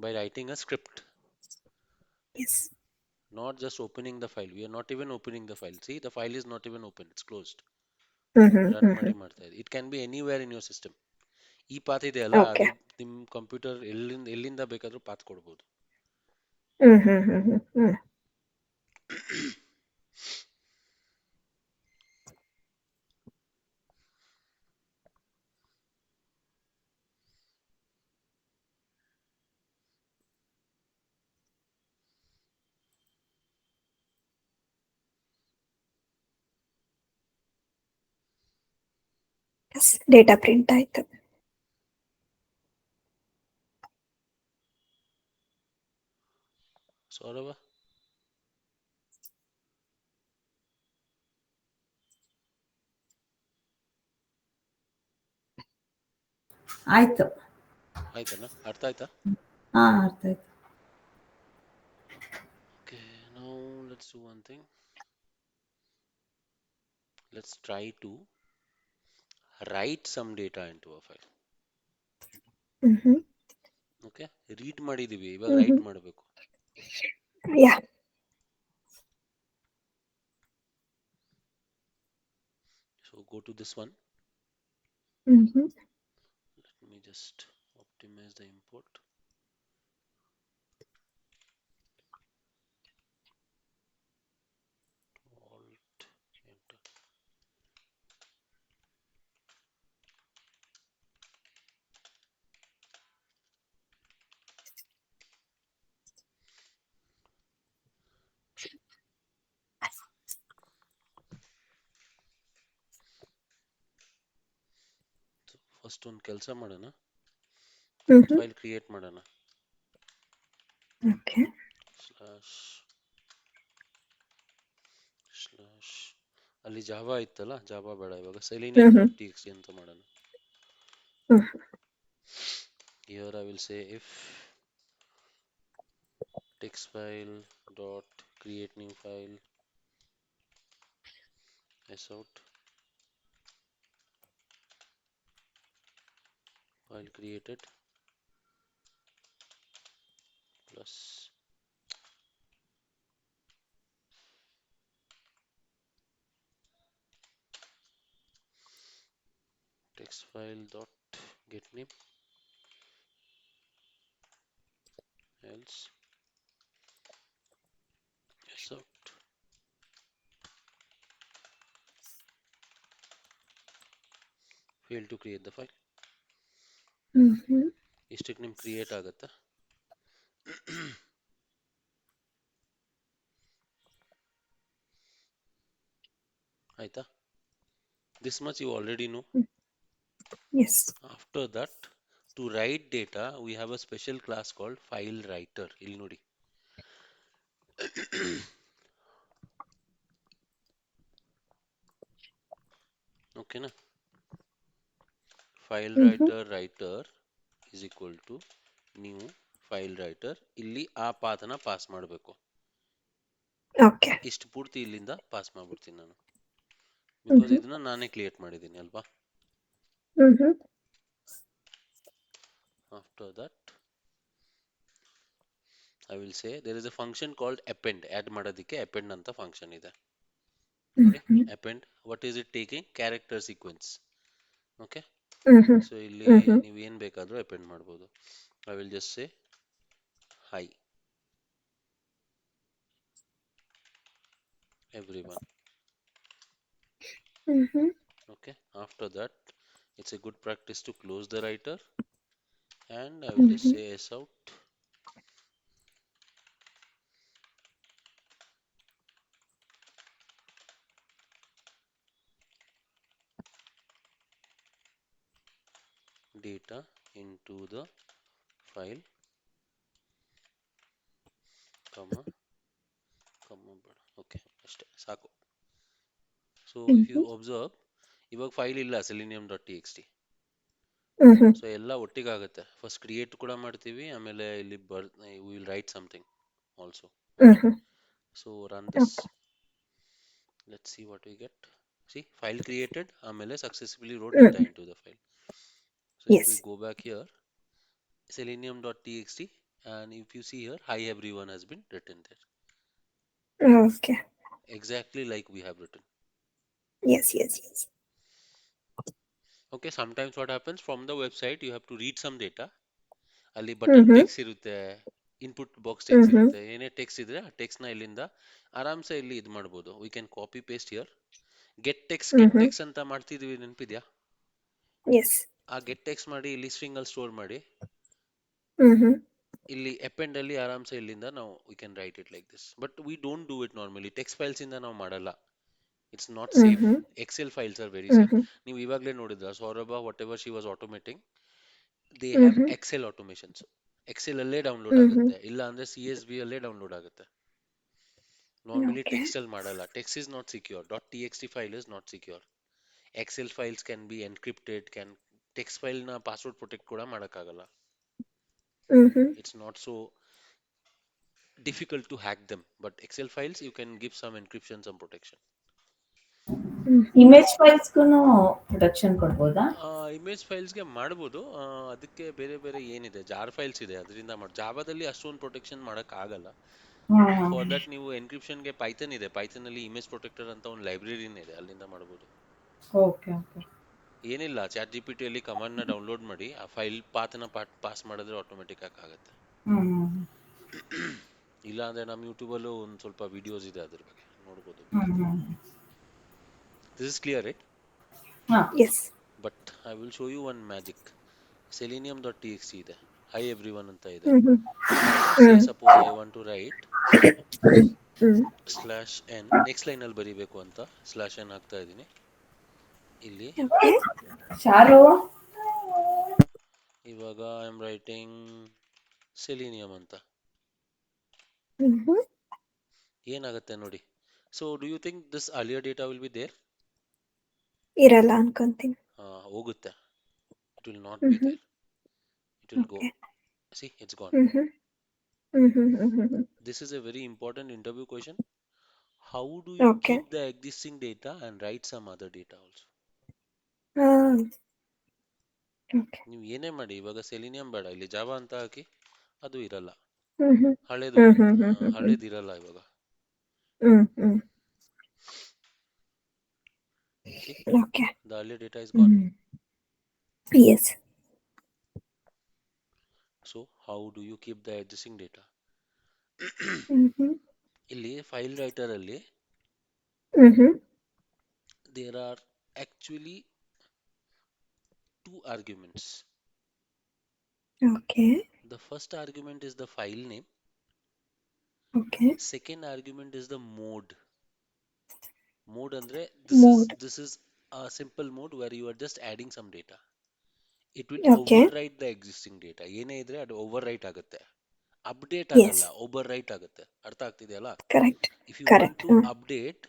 by writing a script, Yes. not just opening the file. We are not even opening the file. See, the file is not even open, it's closed. Mhm. Run ಮಾಡಿ Mhm. ಮಾಡ್ತಾ ಇದೆ. It can be anywhere in your system. ಈ path ಇದೆಯಲ್ಲ, Okay. ಅದು ನಿಮ್ಮ computer ಎಲ್ಲಿಂದ ಬೇಕಾದ್ರೂ path ಕೊಡ್ಬೋದು. Mhm. Mhm. Yes. Data print ಆಯ್ತು. ಸೌರಭ, ಆಯ್ತು. ಆಯ್ತಣ್ಣ, ಅರ್ಥ ಆಯ್ತಾ? ಹಾ, ಅರ್ಥ ಆಯ್ತು. Okay, now let's do one thing. Let's try to write some data into a file. Mhm. Okay, read ಮಾಡಿದೀವಿ, ಇವಾಗ ಹ್ಮ್ ರೈಟ್ ಮಾಡಬೇಕು. Yeah so go to this one. Hmm Let me just optimize the import. Alt enter. So first ಒಂದು ಕೆಲಸ ಮಾಡೋಣ, file create ಮಾಡೋಣ. Okay slash slash ಅಲ್ಲಿ Java ಇತ್ತಲ್ಲ, Java ಬೇಡ, ಇವಾಗ selenium ಡಾಟ್ ಟಿ ಎಕ್ಸ್ ಅಂತ ಮಾಡೋಣ. Here I will say if text file dot create new file out file created plus text file dot get name else out. Fail to create the file. ಇಷ್ಟಕ್ಕೆ ನಿಮ್ create ಆಗುತ್ತಾ? ಆಯ್ತಾ? This much you already know. Yes. After that, to write data, we have a special class called file writer. ಇಲ್ಲಿ ನೋಡಿ. ಓಕೆನಾ? File writer is equal to new file writer. ಇಲ್ಲಿ ಆ ಪಾತನ pass ಮಾಡಬೇಕು. ಓಕೆ ಇಷ್ಟು ಪೂರ್ತಿ ಇಲ್ಲಿಂದ ಪಾಸ್ ಮಾಡ್ಬಿಡ್ತೀನಿ ನಾನು, ಬಿಕಾಸ್ ಇದನ್ನ ನಾನೇ ಕ್ರಿಯೇಟ್ ಮಾಡಿದ್ದೀನಿ ಅಲ್ವಾ. After that I will say there is a function called append. Add ಮಾಡೋದಕ್ಕೆ append ಅಂತ ಫಂಕ್ಷನ್ ಇದೆ ನೋಡಿ. append, what is it taking? Character sequence. Okay, so ಇಲ್ಲಿ ನೀವು ಏನು ಬೇಕಾದರೂ append ಮಾಡ್ಬೋದು. I will just say hi everyone. Okay, after that it's a good practice to close the writer and I will just say s out data into the file comma ಬೇಡ. Okay ಅಷ್ಟೇ ಸಾಕು. So if you observe, ಇವಾಗ file ಇಲ್ಲ selenium dot T X T. So ಎಲ್ಲ ಒಟ್ಟಿಗಾಗುತ್ತೆ. First create ಕೂಡ ಮಾಡ್ತೀವಿ, ಆಮೇಲೆ ಇಲ್ಲಿ will write something also. So run this, let's see what we get. See file created, ಆಮೇಲೆ successfully wrote data into the file. So if we go back here, selenium dot T X T, and if you see here, hi everyone has been written there. Okay. Exactly like we have written. Yes. Okay, sometimes what happens, from the website you have to read some data. ಅಲ್ಲಿ button text ಇರುತ್ತೆ, input box text ಇರುತ್ತೆ, ಏನೇ text ಇದ್ರೆ ಆ text ನ ಇಲ್ಲಿಂದ ಆರಾಮ್ಸೆ ಇಲ್ಲಿ ಇದು ಮಾಡ್ಬೋದು. We can copy paste here. Get text ಅಂತ ಮಾಡ್ತಿದ್ವಿ, ನೆನಪಿದ್ಯಾ? ಆ ಗೆಟ್ ಟೆಕ್ಸ್ಟ್ ಮಾಡಿ ಇಲ್ಲಿ ಸ್ಟ್ರಿಂಗ್ ಅಲ್ಲಿ ಸ್ಟೋರ್ ಮಾಡಿ ಇಲ್ಲಿ ಅಪೆಂಡ್ ಅಲ್ಲಿ ಆರಾಮ್ಸೆ ಇಲ್ಲಿಂದ ನಾವು we can write it like this. But we don't do it normally. Text files ಇಂದ ನಾವು ಮಾಡಲ್ಲ. It's not safe. Excel files are very safe. ನೀವು ಇವಾಗಲೇ ನೋಡಿದ್ರ Saurabh, whatever she was automating, they have Excel automations. Excel ಅಲ್ಲೇ download ಆಗುತ್ತೆ, ಇಲ್ಲ ಅಂದ್ರೆ CSV ಅಲ್ಲೇ ಡೌನ್ಲೋಡ್ ಆಗುತ್ತೆ. ನಾರ್ಮಲಿ ಟೆಕ್ಸ್ಟ್ ಅಲ್ಲಿ ಮಾಡಲ್ಲ. Text is not secure. Dot T X T file is not secure. Excel files can be encrypted, can text file ನ password protect ಕೂಡ ಮಾಡಕ್ಕಾಗಲ್ಲ. It's not so difficult to hack them, but Excel files you can give some encryption, some protection. Image ಫೈಲ್ಸ್ಗೂ protection ಕೊಡ್ಬೋದಾ? Image ಫೈಲ್ಸ್ಗೆ ಮಾಡ್ಬೋದು. ಅದಕ್ಕೆ ಬೇರೆ ಬೇರೆ ಏನಿದೆ, ಜಾರ್ ಫೈಲ್ಸ್ ಇದೆ, ಅದರಿಂದ ಜಾವಾದಲ್ಲಿ ಅಷ್ಟೊಂದು ಪ್ರೊಟೆಕ್ಷನ್ ಆಗಲ್ಲ. ಫಾರ್ ದಟ್ ನೀವು ಎನ್ಕ್ರಿಪ್ಷನ್ಗೆ ಪೈಥನ್ ಇದೆ, ಪೈಥನ್ ಅಲ್ಲಿ ಇಮೇಜ್ ಪ್ರೊಟೆಕ್ಟರ್ ಅಂತ ಒಂದು ಲೈಬ್ರರಿನೇ ಇದೆ, ಅಲ್ಲಿಂದ ಮಾಡ್ಬೋದು. Okay okay. ಏನಿಲ್ಲ, ಚಾಟ್ ಜಿ ಪಿ ಟಿಯಲ್ಲಿ ಕಮಾಂಡ್ನ ಡೌನ್ಲೋಡ್ ಮಾಡಿ ಆ ಫೈಲ್ ಪಾತ್ನ ಪಾಸ್ ಮಾಡಿದ್ರೆ ಆಟೋಮೆಟಿಕ್ ಆಗುತ್ತೆ. ಇಲ್ಲ ಅಂದ್ರೆ ನಮ್ಮ ಯೂಟ್ಯೂಬಲ್ಲೂ ಒಂದು ಸ್ವಲ್ಪ ವಿಡಿಯೋಸ್ ಇದೆ ಅದ್ರ ಬಗ್ಗೆ ನೋಡ್ಬೋದು. This is clear right? Yes. But I will show you one magic. selenium.txt ಇದೆ, ಹೈ ಎವ್ರಿ ಒನ್ ಅಂತ ಇದೆ. Say suppose I want to write /n, next line ಅಲ್ಲಿ ಬರೀಬೇಕು ಅಂತ /n ಹಾಕ್ತಾ ಇದ್ದೀನಿ ಇಲ್ಲಿ. ಶಾರು, ಇವಾಗ ಐ ಆಮ್ ರೈಟಿಂಗ್ ಸೆಲಿನಿಯಂ ಅಂತ. ಏನಾಗುತ್ತೆ ನೋಡಿ. So do you think this earlier data will be there? ಇರಲ್ಲ ಅನ್ಕೊಂತೀನಿ. ಹೋಗುತ್ತೆ. It will not be there, it will go. See, it's gone. This is a very important interview question. How do you Okay. keep the existing data and write some other data also? ನೀವು ಏನೇ ಮಾಡಿ, ಇವಾಗ selenium ಬೇಡ, ಇಲ್ಲಿ Java ಅಂತ ಹಾಕಿ, ಅದು ಇರಲ್ಲ. ಹಳೇದು ಇರಲ್ಲ ಇವಾಗ. See, Okay. the earlier data is gone. Yes. So how do you keep the existing data? ಇಲ್ಲಿ ಫೈಲ್ ರೈಟರ್ ಅಲ್ಲಿ there are actually two arguments. Okay. The first argument is the file name. Okay. Second argument is the mode. Mode andre this is a simple mode where you are just adding some data. It will Okay. overwrite the existing data. ಏನೇ ಇದ್ರೆ ಅದು overwrite ಆಗುತ್ತೆ, update ಆಗಲ್ಲ, overwrite ಆಗುತ್ತೆ. ಅರ್ಥ ಆಗ್ತಿದೆಯಲ್ಲ? Correct. If you want to update,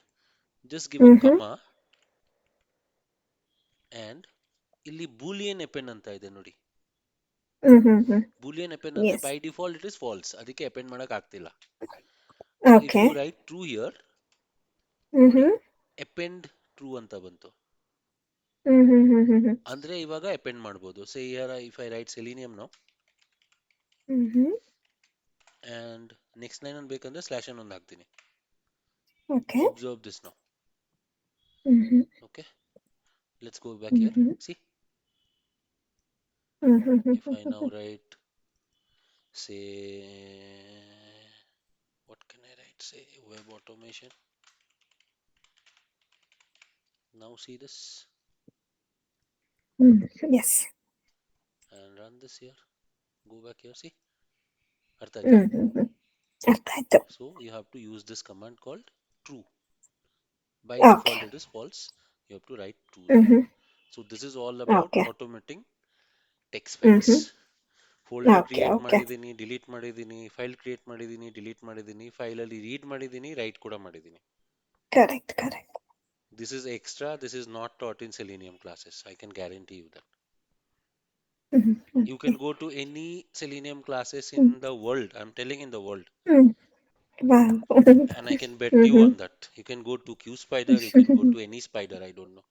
just give a comma and ಇಲ್ಲಿ boolean append ಅಂತ ಇದೆ ನೋಡಿ. boolean append ಅಂದ್ರೆ by default it is false, ಅದಕ್ಕೆ append ಮಾಡಕ್ ಆಗ್ತಿಲ್ಲ. So if you write true here, append true ಅಂತ ಬಂತು, ಅಂದ್ರೆ ಇವಾಗ append ಮಾಡ್ಬೋದು. Say here if I write selenium now and next line ಅನ್ನು ಬೇಕಂದ್ರೆ /n ಒಂದು ಹಾಕ್ತೀನಿ. Okay. Observe this now. Okay, let's go back here. See, if I now write, say, what can I write? Say web automation. Now see this Yes. and run this here. Go back here. See, ಅರ್ಥ ಆಯ್ತಾ? ಅರ್ಥ ಆಯ್ತು. So you have to use this command called true. By Okay. default it is false, you have to write true there. So this is all about automating text files. Folder create ಮಾಡಿದೀನಿ, delete ಮಾಡಿದೀನಿ, file create ಮಾಡಿದೀನಿ, delete ಮಾಡಿದೀನಿ, file ಅಲ್ಲಿ read ಮಾಡಿದೀನಿ, right ಕೂಡ ಮಾಡಿದೀನಿ. Correct. This is extra, this is not taught in Selenium classes, I can guarantee you that. You can go to any Selenium classes in the world, I'm telling in the world. Wow. And I can bet you on that. You can go to QSpider, you can go to any spider, I don't know.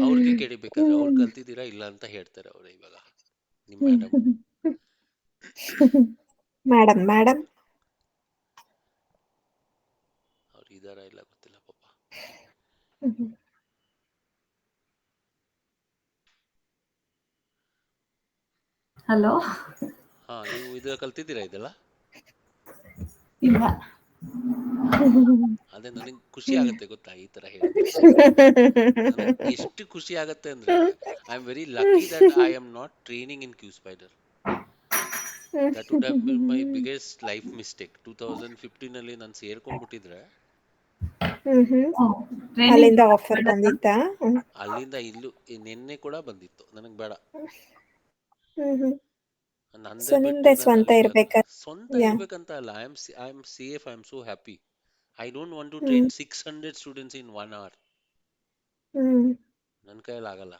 ಅವ್ರಿಗೆ ಕೇಳಬೇಕಾದ್ರೆ ಅವ್ರು ಕಲ್ತಿದ್ದೀರಾ ಇಲ್ಲ ಅಂತ ಹೇಳ್ತಾರೆ ಅವ್ರು. ಇವಾಗ ನಿಮ್ಮ madam ಅವ್ರು ಇದಾರ ಇಲ್ಲ ಗೊತ್ತಿಲ್ಲ ಪಾಪ. ಹಲೋ. ನೀವು ಇದು ಕಲ್ತಿದ್ದೀರಾ ಇದೆಲ್ಲ? ಇಲ್ಲ. ಅದೇ ನನಗೆ ಖುಷಿ ಆಗತ್ತೆ ಗೊತ್ತಾ ಈ ತರ ಹೇಳಿದ್ರೆ. ನನಗೆ ಎಷ್ಟು ಖುಷಿ ಆಗತ್ತೆ ಅಂದ್ರೆ I am very lucky that I am not training in QSpider. That would have been my biggest life mistake. 2015 ಅಲ್ಲಿ ನಾನು ಸೇರ್ಕೊಂಡ್ಬಿಟ್ಟಿದ್ರೆ ಅಲ್ಲಿಂದ ಆಫರ್ ಬಂದಿತ್ತಾ? ಅಲ್ಲಿಂದ ಇಲ್ಲೂ ನಿನ್ನೆ ಕೂಡ ಬಂದಿತ್ತು, ನನಗೆ ಬೇಡ. ನಿಮ್ದೆ ಸ್ವಂತ ಇರ್ಬೇಕಂತ ಅಲ್ಲ. I am safe, I am so happy. I don't want to train 600 students in 1 hour. ನನ್ನ ಕೈಯಲ್ಲಿ ಆಗಲ್ಲ.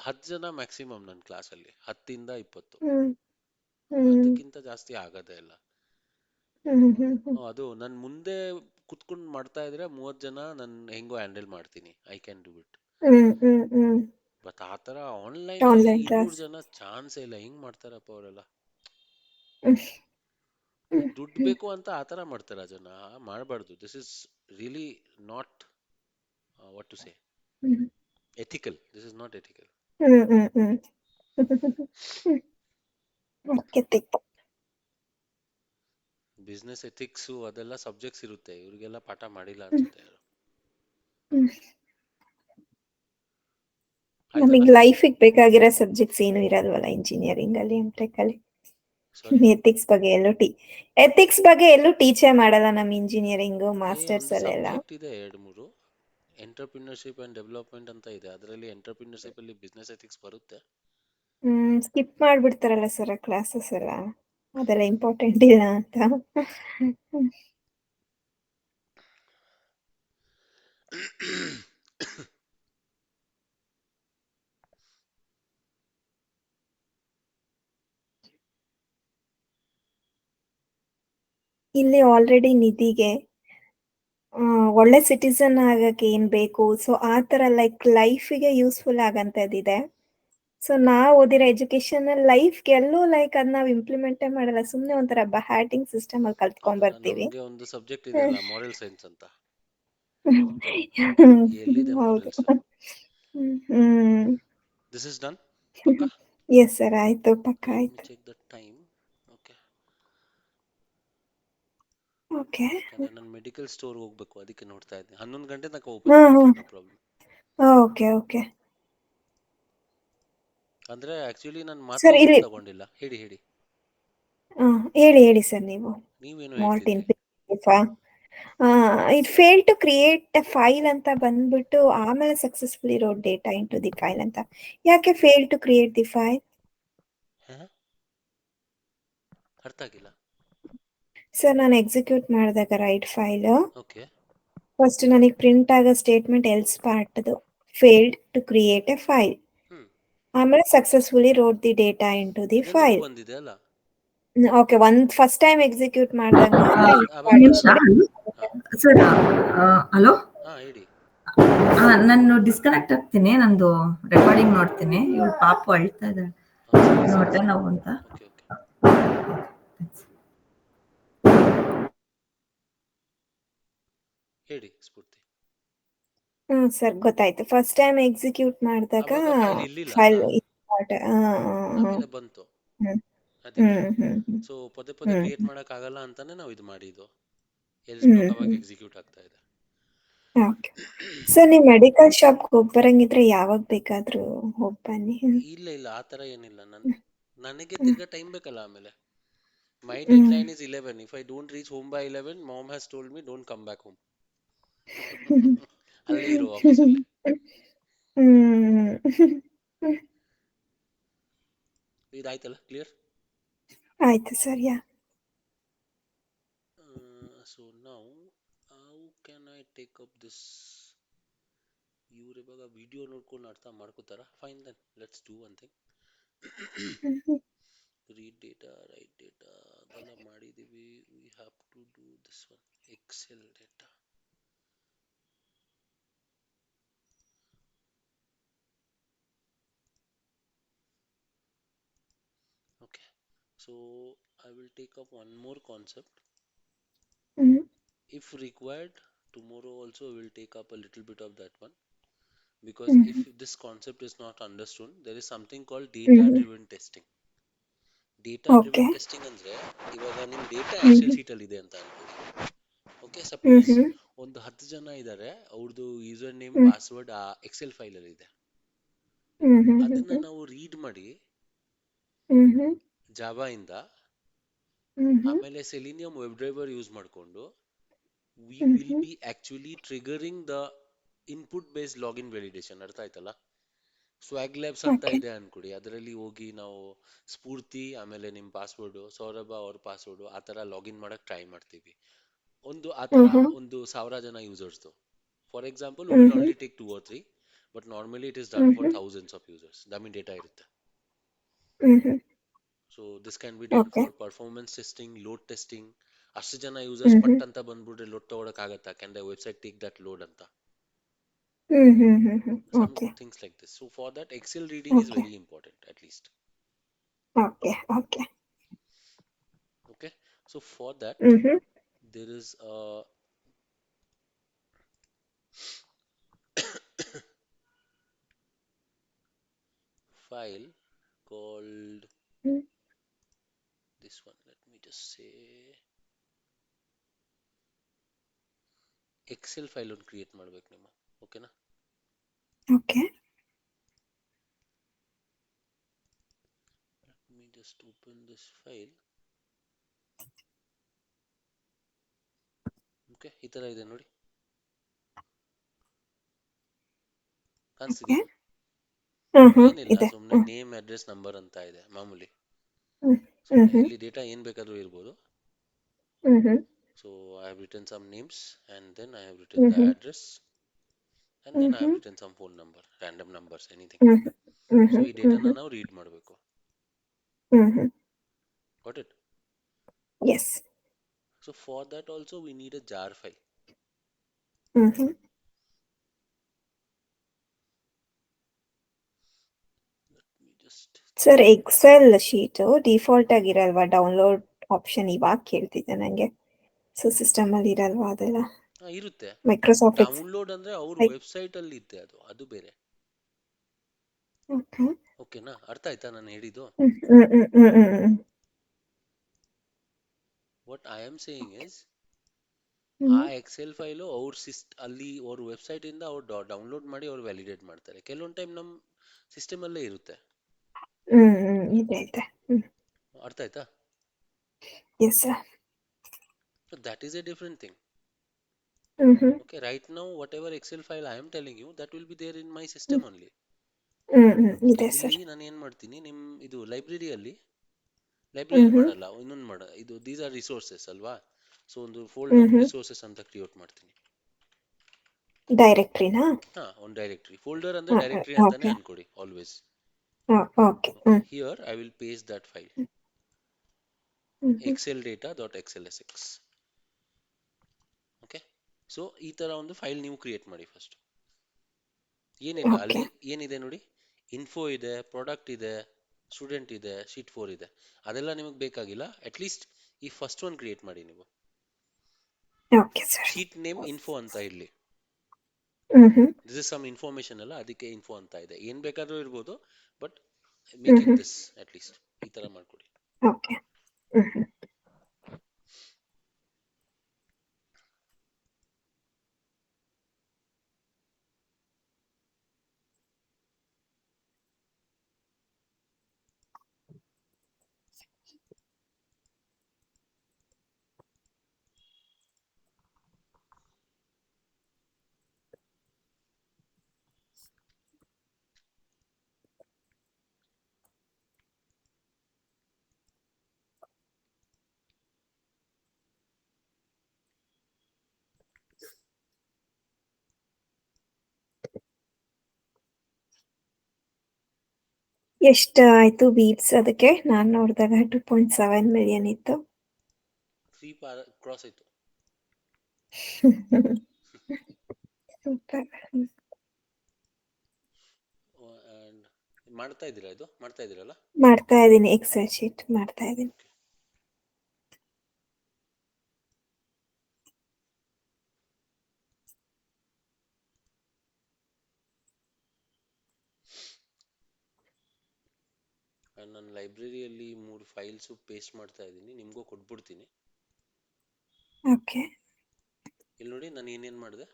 10 ಜನ ಮ್ಯಾಕ್ಸಿಮಮ್ ನನ್ನ ಕ್ಲಾಸಲ್ಲಿ, 10 ಇಂದ 20, ಅದಕ್ಕಿಂತ ಜಾಸ್ತಿ ಆಗದೇ ಇಲ್ಲ. ಅದು ನಾನು ಮುಂದೆ ಕುತ್ಕೊಂಡು ಮಾಡ್ತಾ ಇದ್ರೆ 30 ಜನ ನಾನು ಹೆಂಗೋ ಹ್ಯಾಂಡಲ್ ಮಾಡ್ತೀನಿ, I can do it. But ಆ ಥರ ಆನ್ಲೈನಲ್ಲಿ ಆನ್ಲೈನ್ 200 ಕ್ಲಾಸ್. ಜನ ಚಾನ್ಸೇ ಇಲ್ಲ. ಹೆಂಗ್ ಮಾಡ್ತಾರಪ್ಪ ಅವರೆಲ್ಲ? ದುಡ್ಡು ಬೇಕು ಅಂತ ಆ ಥರ ಮಾಡ್ತಾರ ಜನ? ಮಾಡಬಾರ್ದು. This is really not what to say ethical. This is not ethical. Business ethics ಅದೆಲ್ಲ ಸಬ್ಜೆಕ್ಟ್ಸ್ ಇರುತ್ತೆ, ಇವ್ರಿಗೆಲ್ಲ ಪಾಠ ಮಾಡಿಲ್ಲ ಅನ್ಸುತ್ತೆ ಯಾರು. ಆಯ್ತಲ್ಲ? ನಮಗೆ ಲೈಫಿಗೆ ಬೇಕಾಗಿರೋ ಸಬ್ಜೆಕ್ಟ್ಸ್ ಏನು ಇರಲ್ವಲ್ಲ ಇಂಜಿನಿಯರಿಂಗ್ ಅಲ್ಲಿ, ಎಂಟೆಕ್ ಅಲ್ಲಿ. ಸಾರಿ, ಎಥಿಕ್ಸ್ ಬಗ್ಗೆ ಎಲ್ಲೂ ಟೀಚೇ ಮಾಡಲ್ಲ ನಮ್ಮ ಇಂಜಿನಿಯರಿಂಗ್ ಮಾಸ್ಟರ್ಸ್ ಒಂದು ಅಲ್ಲೆಲ್ಲ. ಸಬ್ಜೆಕ್ಟ್ ಇದೆ 2-3, ಎಂಟರ್ಪ್ರಿನರ್ಶಿಪ್ ಅಂಡ್ ಡೆವಲಪ್ಮೆಂಟ್ ಅಂತ ಇದೆ. ಅದರಲ್ಲಿ ಎಂಟರ್ಪ್ರಿನರ್ಶಿಪ್ ಅಲ್ಲಿ ಬಿಸ್ನೆಸ್ ಎಥಿಕ್ಸ್ ಬರುತ್ತೆ. ಸ್ಕಿಪ್ ಮಾಡ್ಬಿಡ್ತಾರಲ್ಲ ಸರ್ ಕ್ಲಾಸಸ್ ಎಲ್ಲ, ಅದೆಲ್ಲ ಇಂಪಾರ್ಟೆಂಟ್ ಇಲ್ಲ ಅಂತ. ಇಲ್ಲಿ ಆಲ್ರೆಡಿ ನಿಧಿಗೆ ಒಳ್ಳೆ ಸಿಟಿಸನ್ ಆಗಕ್ಕೆ ಏನ್ ಬೇಕು, ಸೊ ಆ ತರ ಲೈಕ್ ಲೈಫಿಗೆ ಯೂಸ್ಫುಲ್ ಆಗಂತದಿದೆ. ಸೊ ನಾವ್ ಓದಿರೋ ಎಜುಕೇಶನ್ ಲೈಫ್ಗೆ ಎಲ್ಲೂ ಲೈಕ್ ಅದ್ ನಾವ್ ಇಂಪ್ಲಿಮೆಂಟೇ ಮಾಡಲ್ಲ, ಸುಮ್ನೆ ಒಂಥರ ಹ್ಯಾಟಿಂಗ್ ಸಿಸ್ಟಮ್ ಅಲ್ಲಿ ಕಲ್ತ್ಕೊಂಡ್ ಬರ್ತೀವಿ. ನಮ್ಗೆ ಒಂದು ಸಬ್ಜೆಕ್ಟ್ ಇದೆ ಅಲ್ಲ, ಮಾರಲ್ ಸೈನ್ಸ್ ಅಂತ. ಎಲ್ಲಿದೆ ಹೌದು. ಮಾರಲ್ಸ್? This is done. ಪಕ್ಕಾ? ಎಸ್ ಸರ್, ಆಯ್ತು, ಪಕ್ಕ ಲೆಟ್ ಮಿ ಆಯ್ತು. Check the time. Okay, okay. ಯಾಕಂದ್ರೆ ನಾನು ಮೆಡಿಕಲ್ ಸ್ಟೋರ್ ಹೋಗ್ಬೇಕು, ಅದಕ್ಕೆ ನೋಡ್ತಾ ಇದ್ದೆ. 11 ಗಂಟೆ ತನಕ ಓಪನ್ ಇರುತ್ತೆ, ನೋ ಪ್ರಾಬ್ಲಮ್. ಓಕೆ ಓಕೆ ಅಂದ್ರೆ ಆಕ್ಚುಲಿ ನಾನು ಮಾತ್ರ ಸರ್ ಓದಿ ಇಲ್ಲಿ ತಗೊಂಡಿಲ್ಲ. ಹೇಳಿ ಹೇಳಿ, ಹೇಳಿ ಸರ್ ನೀವು. ನೀವೇನು ಮಾರ್ಟಿನ್ ಹೇಳ್ತಿದ್ರಿ? It fail to create file ಅಂತ ಬಂದ್ಬಿಟ್ಟು ಆಮೇಲೆ successfully wrote data into the file ಅಂತ. ಯಾಕೆ fail to create the file? ಅರ್ಥ ಆಗಿಲ್ಲ. ಸರ್ ನಾನು ಎಕ್ಸಿಕ್ಯೂಟ್ ಮಾಡಿದಾಗ ರೈಟ್ ಫೈಲ್ ಓಕೆ, ಫಸ್ಟ್ ನನಗೆ ಪ್ರಿಂಟ್ ಆಗೋ ಸ್ಟೇಟ್ಮೆಂಟ್ ಎಲ್ಸ್ ಪಾರ್ಟ್ದು failed to create a file, ಆಮೇಲೆ successfully wrote the data into the ನನಗೂ ಫೈಲ್. ಬಂದಿದೆ ಅಲ್ಲ. ಓಕೆ, ಫಸ್ಟ್ ಟೈಮ್ ಎಕ್ಸಿಕ್ಯೂಟ್ ಮಾಡಿದಾಗ ಮಾತ್ರ ಅವಾಗ ನಿಮಿಷ ಸರ್. ಹಲೋ, ಹಾ ಹೇಳಿ. ನಾನು ಡಿಸ್ಕನೆಕ್ಟ್ ಆಗ್ತೀನಿ, ನಂದು ರೆಕಾರ್ಡಿಂಗ್ ನೋಡ್ತೀನಿ. ಇವಳು ಪಾಪು ಅಳ್ತಾ ಇದ್ದಾಳೆ, ಸರಿ ಸರಿ ಹೊಟ್ಟೆ ನೋವು ಅಂತ. ಓಕೆ ಓಕೆ, ಹೇಳಿ ಸ್ಫೂರ್ತಿ. ಸರ್ ಗೊತ್ತಾಯ್ತು. ಫಸ್ಟ್ ಟೈಮ್ ಎಕ್ಸಿಕ್ಯೂಟ್ ಮಾಡಿದಾಗ ಅವಾಗ ಫೈಲ್ ಇರ್ಲಿಲ್ಲ ಫೈಲ್ ಅಲ್ಲ, ಆಮೇಲೆ ಬಂತು ಅದಕ್ಕೆ. ಸೊ ಪದೇ ಪದೇ ಕ್ರಿಯೇಟ್ ಮಾಡಕ್ ಆಗಲ್ಲ ಅಂತಾನೆ ನಾವು ಇದು ಮಾಡಿದ್ದು. ಎಲ್ಸ್ ಬ್ಲಾಕ್ ಅವಾಗ ಎಕ್ಸಿಕ್ಯೂಟ್ ಆಗ್ತಾ ಇದೆ. ಸರ್ ನೀವು ಮೆಡಿಕಲ್ ಶಾಪ್ ಹೋಗಿ ಬರಂಗಿದ್ರೆ ಯಾವಾಗ ಬೇಕಾದ್ರೂ ಹೋಗಿ ಬನ್ನಿ. ಇಲ್ಲ ಇಲ್ಲ, ಆ ತರ ಏನಿಲ್ಲ. ನನಗೆ ತಿರ್ಗಾ ಟೈಮ್ ಬೇಕಲ್ಲ. ಆಮೇಲೆ my deadline is 11. If I don't reach home by 11, mom has told me don't come back home. ಅಲ್ಲೇ ಇರು ಆಫೀಸಲ್ಲಿ. ಇದಾಯ್ತಲ್ಲ, ಕ್ಲಿಯರ್? ಆಯ್ತು sir. Yeah so now how can I take up this? ಇವ್ರು ಇವಾಗ ವಿಡಿಯೋ ನೋಡ್ಕೊಂಡು ಅರ್ಥ ಮಾಡ್ಕೋತಾರ? Fine then, let's do one thing. Read data, write data ಅದೆಲ್ಲ ಮಾಡಿದೀವಿ. We have to do this one, Excel data. Okay, so I will take up one more concept. If required, tomorrow also we will take up a little bit of that one, because if this concept is not understood, there is something called data driven testing. Data driven testing ಅಂದ್ರೆ ಇವಾಗ ನಿಮ್ data Excel sheet ಅಲ್ಲಿ ಇದೆ ಅಂತ ಅನ್ಕೊಳ್ಳಿ. Okay, suppose ಒಂದು 10 ಜನ ಇದ್ದಾರೆ, ಅವ್ರದ್ದು ಯೂಸರ್ ನೇಮ್ ಪಾಸ್ವರ್ಡ್ ಆ ಎಕ್ಸೆಲ್ ಫೈಲ್ ಅಲ್ಲಿ ಇದೆ. ಅದನ್ನ ನಾವು ರೀಡ್ ಮಾಡಿ ಜಾವಾ ಇಂದ, ಆಮೇಲೆ ಸೆಲಿನಿಯಂ ವೆಬ್ ಡ್ರೈವರ್ ಯೂಸ್ ಮಾಡಿಕೊಂಡು we will be actually triggering the input based login validation. ಅರ್ಥ ಆಯ್ತಲ್ಲ? ಸ್ವಾಗ್ ಲ್ಯಾಬ್ಸ್ ಅಂತ ಇದೆ ಅನ್ಕೊಡಿ, ಅದರಲ್ಲಿ ಹೋಗಿ ನಾವು ಸ್ಫೂರ್ತಿ ಆಮೇಲೆ ನಿಮ್ಮ ಪಾಸ್ವರ್ಡು, ಸೌರಭ ಅವ್ರ ಪಾಸ್ವರ್ಡು ಆ ಥರ ಲಾಗಿನ್ ಮಾಡಕ್ ಟ್ರೈ ಮಾಡ್ತೀವಿ. ಆ ಥರ 1,000 ಜನ ಯೂಸರ್ಸ್ದು. For example we will only take 2 or 3, but normally it is done for thousands of users. Dummy data ಇರುತ್ತೆ. So this can be done for performance testing, load testing, ಅಷ್ಟು ಜನ ಯೂಸರ್ಸ್ ಹ್ಮ್ ಪಟ್ ಅಂತ ಬಂದ್ಬಿಟ್ರೆ ಲೋಡ್ ತಗೊಳಕ್ ಆಗತ್ತಾ? Can the website take that load ಅಂತ? Some okay things like this. So for that, Excel reading is okay very important, at least. Okay okay Okay. So for that, hmm there is a file called hmm this one. Let me just say Excel file ಒಂದು create ಮಾಡ್ಬೇಕು ನಿಮ್ಮ. ಓಕೆನಾ? Okay Let me just open this file. Okay, ಈ ತರ ಇದೆ ನೋಡಿ, ಕಾಣಿಸ್ತಿದ್ಯಾ? ಏನಿಲ್ಲ, ಇದೆ ಸುಮ್ಮನೆ ನೇಮ್, ಅಡ್ರೆಸ್, ನಂಬರ್ ಅಂತ ಇದೆ ಮಾಮೂಲಿ. ಹ್ಮ್ ಸುಮ್ಮನೆ ಹ್ಮ್ ಇಲ್ಲಿ ಡೇಟಾ ಏನ್ ಬೇಕಾದ್ರೂ ಇರ್ಬೋದು. ಹ್ಮ್ So I have written some names, and then I have written the hmm address, and then I have hmm written some phone number, random numbers, anything. Hmm So ಈ ಡೇಟಾನ ನಾವು ರೀಡ್ ಮಾಡಬೇಕು. Hmm Got it? Yes So for that also we need a jar file. Hmm Let me just sir Excel sheet default ಆಗಿರಲ್ವಾ? Download option ಇವಾಗ ಕೇಳ್ತಿದ್ದೆ ನನಗೆ. So system ಅಲ್ಲಿ ಇರಲ್ವಾ ಅದೆಲ್ಲ? ಇರುತ್ತೆ. ಮೈಕ್ರೋಸಾಫ್ಟ್ ಡೌನ್ಲೋಡ್ ಅಂದ್ರೆ ಅವ್ರ ವೆಬ್ಸೈಟ್ ಅಲ್ಲಿ ಇದೆ, ಅದು ಬೇರೆ. ಓಕೆ ಓಕೆನಾ? ಅರ್ಥ ಆಯ್ತಾ ನಾನು ಹೇಳಿದ್ದು? What I am saying is, ಆ ಎಕ್ಸೆಲ್ ಫೈಲು ಅವ್ರ ಅಲ್ಲಿ ಅವ್ರ ವೆಬ್ಸೈಟ್ ಇಂದ ಅವ್ರು ಡೌನ್ಲೋಡ್ ಮಾಡಿ ಅವ್ರು ವ್ಯಾಲಿಡೇಟ್ ಮಾಡ್ತಾರೆ. ಕೆಲವೊಂದು ಟೈಮ್ ನಮ್ಮ ಸಿಸ್ಟಮ್ ಅಲ್ಲೇ ಇರುತ್ತೆ. ಇದೆ ಇದೆ. ಅರ್ಥ ಆಯ್ತಾ? Yes sir. So that is a different thing. Okay, right now whatever Excel file I am telling you, that will be there in my system only. ಇದೆ ಇಲ್ಲಿ ಸರ್. ನಾನು ಏನ್ ಮಾಡ್ತೀನಿ, ನಿಮ್ ಇದು ಲೈಬ್ರರಿಯಲ್ಲಿ ಮಾಡಲ್ಲ, ಇನ್ನೊಂದು ಇದು ದೀಸ್ ಆರ್ ರಿಸೋರ್ಸಸ್ ಅಲ್ವಾ? ಸೊ ಒಂದು ಫೋಲ್ಡರ್ ರಿಸೋರ್ಸಸ್ ಅಂತ ಕ್ರಿಯೇಟ್ ಮಾಡ್ತೀನಿ. ಡೈರೆಕ್ಟ್ರಿನಾ? ಒಂದು ಡೈರೆಕ್ಟರಿ. ಫೋಲ್ಡರ್ ಅಂದ್ರೆ ಡೈರೆಕ್ಟರಿ ಅಂತಾನೆ ಅನ್ಕೊಡಿ always. Okay. Here I will paste that file, exceldata.xlsx. Okay, so ಈ ತರ ಒಂದು ಫೈಲ್ ನೀವು ಕ್ರಿಯೇಟ್ ಮಾಡಿ ಫಸ್ಟ್. ಏನಿಲ್ಲ, ಅಲ್ಲಿ ಏನಿದೆ ನೋಡಿ, ಇನ್ಫೋ ಇದೆ, ಪ್ರಾಡಕ್ಟ್ ಇದೆ, ಸ್ಟೂಡೆಂಟ್ ಇದೆ, ಶೀಟ್ 4 ಇದೆ. ಅದೆಲ್ಲ ನಿಮಗೆ ಬೇಕಾಗಿಲ್ಲ. ಅಟ್ ಲೀಸ್ಟ್ ಈ ಫಸ್ಟ್ ಒನ್ ಕ್ರಿಯೇಟ್ ಮಾಡಿ ನೀವು. ಶೀಟ್ ನೇಮ್ ಇನ್ಫೋ ಅಂತ ಇರ್ಲಿ. ದಿಸ್ ಇಸ್ ಸಮ್ ಇನ್ಫಾರ್ಮೇಶನ್ ಅಲ್ಲ, ಅದಕ್ಕೆ ಇನ್ಫೋ ಅಂತ ಇದೆ. ಏನ್ ಬೇಕಾದ್ರೂ ಇರ್ಬೋದು, but make it this at least. ಈ ತರ ಮಾಡ್ಕೊಡಿ. ಓಕೆ. ಎಷ್ಟು ಆಯ್ತು ಬೀಟ್ಸ್ ಅದಕ್ಕೆ? ನಾನು ನೋಡಿದಾಗ 2.7 ಮಿಲಿಯನ್ ಇತ್ತು. 3 ಕ್ರಾಸ್ ಆಯ್ತು. ಸೂಪರ್. ಅಂಡ್ ಮಾಡ್ತಾ ಇದ್ದೀರಾ? ಇದು ಮಾಡ್ತಾ ಇದ್ದೀರಲ್ಲ? ಮಾಡ್ತಾ ಇದ್ದೀನಿ, ಎಕ್ಸೆಲ್ ಶೀಟ್ ಮಾಡ್ತಾ ಇದ್ದೀನಿ. ನನ್ನ ಲೈಬ್ರರಿಯಲ್ಲಿ 3 ಫೈಲ್ಸ್ ಪೇಸ್ಟ್ ಮಾಡ್ತಾ ಇದ್ದೀನಿ, ನಿಮ್ಗೂ ಕೊಟ್ಬಿಡ್ತೀನಿ. ಓಕೆ. ಇಲ್ಲಿ ನೋಡಿ ನಾನು ಏನೇನ್ ಮಾಡಿದೆ.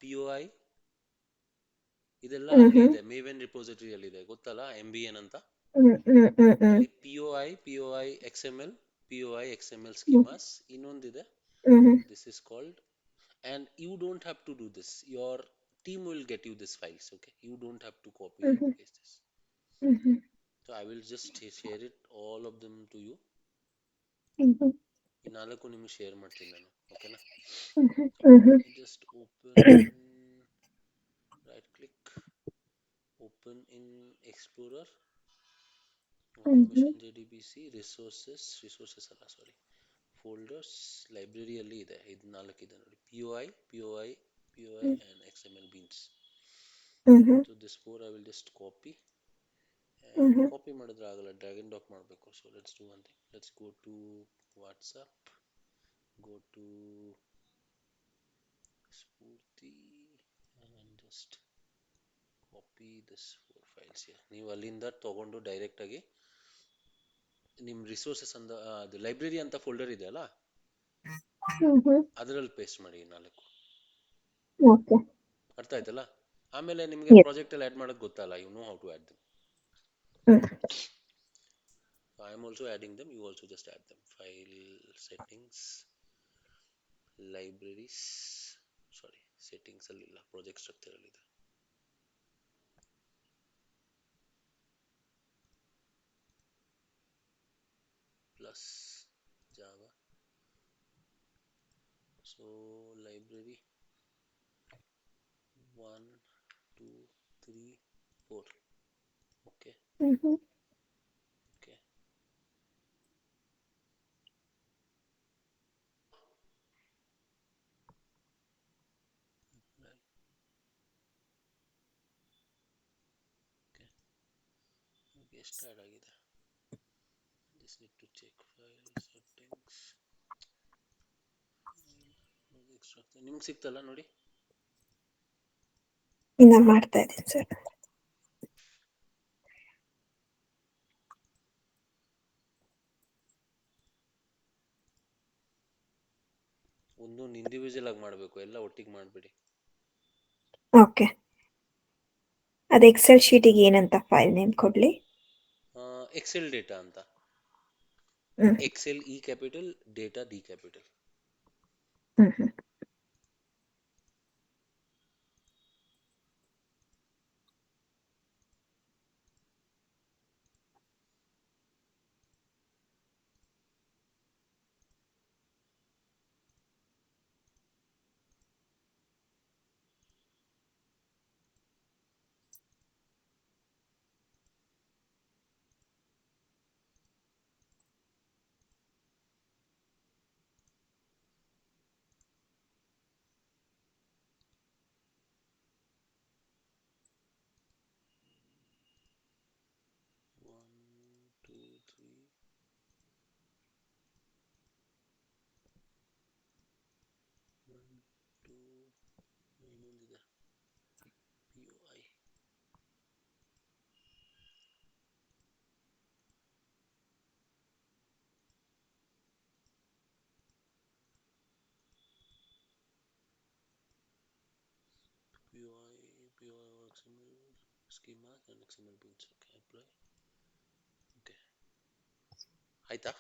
POI ಇದೆಲ್ಲ ಅಲ್ಲಿ ಇದೆ, ಮೇವೆನ್ ರಿಪೋಸಿಟರಿ ಅಲ್ಲಿ ಇದೆ, ಗೊತ್ತಲ್ಲ, MBN ಅಂತ. ಅಲ್ಲಿ POI XML, POI XML schemas, ಇನ್ನೊಂದಿದೆ, this is called, and you don't have to do this, your team will get you this files. Okay, you don't have to copy and paste this. So I will just share it, all of them to you. ಈ 4 ನಿಮಗೆ share ಮಾಡ್ತೀನಿ ನಾನು. ಓಕೆನಾ? Just open, right click, open in explorer, hmm JDBC resources ಅಲ್ಲ ಸಾರಿ, folders ಲೈಬ್ರರಿಯಲ್ಲಿ ಇದೆ, ಇದು 4 ಇದೆ ನೋಡಿ, POI and XML beans. Hmm So this 4 I will just copy, hmm and hmm copy ಮಾಡಿದ್ರೆ ಆಗಲ್ಲ, drag and drop ಮಾಡಬೇಕು. So let's do one thing, let's go to WhatsApp, go to Spurti and just copy this 4 files here. ನೀವು ಅಲ್ಲಿಂದ ತಗೊಂಡು direct ಆಗಿ ನಿಮ್ಮ resources ಅಂತ ಅದು ಲೈಬ್ರರಿ ಅಂತ ಫೋಲ್ಡರ್ ಇದೆ ಅಲ್ಲ, ಹ್ಮ್ ಅದರಲ್ಲಿ ಪೇಸ್ಟ್ ಮಾಡಿ 4. ಓಕೆ. ಅರ್ಥ ಆಯ್ತಲ್ಲ? ಆಮೇಲೆ ನಿಮಗೆ Yes. ಪ್ರಾಜೆಕ್ಟ್ ಅಲ್ಲಿ ಆಡ್ ಮಾಡೋದು ಗೊತ್ತಲ್ಲ, you know how to add them. Hmm I am also adding them, you also just add them. File settings, libraries, sorry settings ಅಲ್ಲಿ ಇಲ್ಲ, ಪ್ರಾಜೆಕ್ಟ್ ಸ್ಟ್ರಕ್ಚರ್ ಅಲ್ಲಿ ಇದೆ. Plus Java. So library 1 2 3 4. Okay hmm okay. ಎಷ್ಟು add ಆಗಿದೆ, just need to check file settings, project structure ನಿಮ್ಗೆ ಸಿಕ್ತಲ್ಲ ನೋಡಿ. ಇನ್ನ ಮಾಡ್ತಾ ಇದ್ದೀನಿ ಸರ್. ಒಂದೊಂದು ಇಂಡಿವಿಜುವಲ್ ಆಗಿ ಮಾಡಬೇಕು, ಎಲ್ಲ ಒಟ್ಟಿಗೆ ಮಾಡಬೇಡಿ. ಓಕೆ. ಅದು ಎಕ್ಸೆಲ್ ಶೀಟಿಗೆ ಏನಂತ ಫೈಲ್ ನೇಮ್ ಕೊಡ್ಲಿ? ಎಕ್ಸೆಲ್ ಡೇಟಾ ಅಂತ, hmm Excel E capital, data D capital. Hmm 1 2 3 1 2 ಇನ್ನೊಂದಿದೆ POI. XML schemas and XML beans. Okay, apply. Okay, ಆಯ್ತಾ?